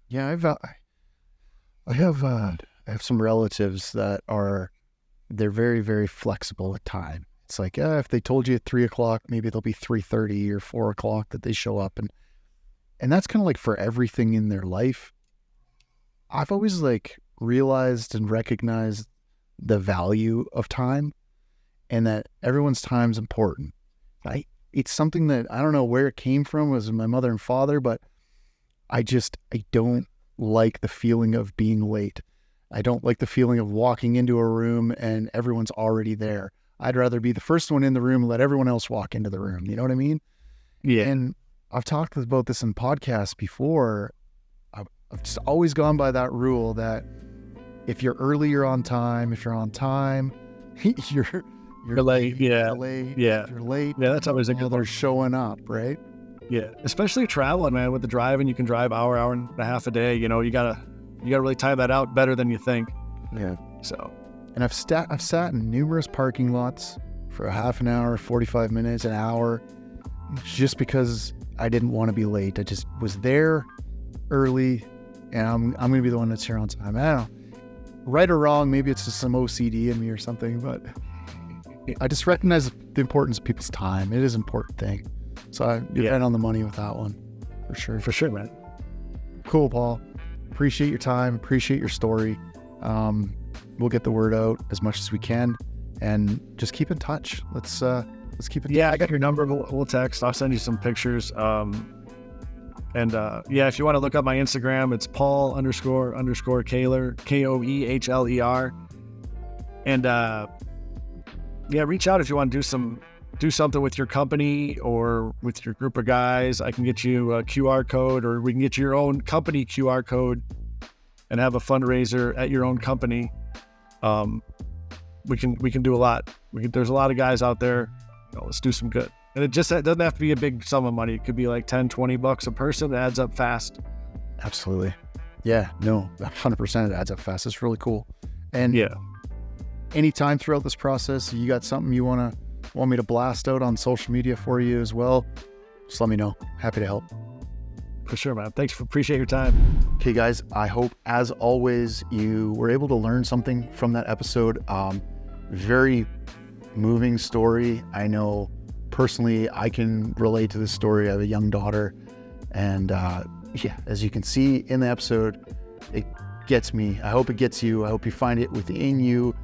Yeah. I have some relatives that they're very, very flexible at time. It's like, if they told you at 3:00, maybe they'll be 3:30 or 4:00 that they show up. And that's kind of like for everything in their life. I've always like realized and recognized the value of time. and that everyone's time is important. It's something that I don't know where it came from, it was my mother and father, but I don't like the feeling of being late. I don't like the feeling of walking into a room and everyone's already there. I'd rather be the first one in the room and let everyone else walk into the room. You know what I mean? Yeah. And I've talked about this in podcasts before. I've just always gone by that rule that if you're early, you're on time. If you're on time, you're late. Yeah. You're late. Yeah. You're late. Yeah. That's always a good They're one. showing up, right? Yeah. Especially traveling, man, with the driving, you can drive hour and a half a day. You gotta really time that out better than you think. Yeah. So. And I've sat in numerous parking lots for a half an hour, 45 minutes, an hour, just because I didn't want to be late. I just was there early, and I'm going to be the one that's here on time. I don't know. Right or wrong, maybe it's just some OCD in me or something, but I just recognize the importance of people's time. It is an important thing. So you're right on the money with that one, for sure. For sure, man. Cool, Paul. Appreciate your time. Appreciate your story. We'll get the word out as much as we can, and just keep in touch. Let's keep in touch. Yeah, I got your number. We'll text. I'll send you some pictures. If you want to look up my Instagram, it's Paul__Koehler, Koehler. And reach out if you want to do something with your company or with your group of guys. I can get you a QR code, or we can get you your own company QR code and have a fundraiser at your own company. We can do a lot. There's a lot of guys out there. Let's do some good. And it doesn't have to be a big sum of money. It could be like $10-$20 a person. It adds up fast. Absolutely. Yeah, no, 100% it adds up fast. It's really cool. And anytime throughout this process, you got something you want me to blast out on social media for you as well, just let me know. Happy to help. For sure, man. Appreciate your time. Okay, guys, I hope, as always, you were able to learn something from that episode. Very moving story. I know personally I can relate to this story. I have a young daughter, and as you can see in the episode, it gets me. I hope it gets you. I hope you find it within you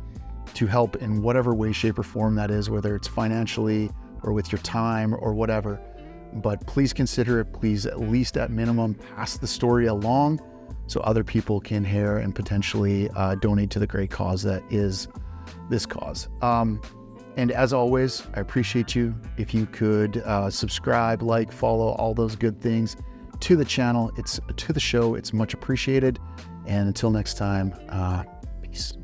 to help in whatever way, shape, or form that is, whether it's financially or with your time or whatever. But please consider it. Please, at least at minimum, pass the story along so other people can hear and potentially donate to the great cause that is this cause. And as always, I appreciate you. If you could subscribe, like, follow, all those good things to the channel, to the show, it's much appreciated. And until next time, peace.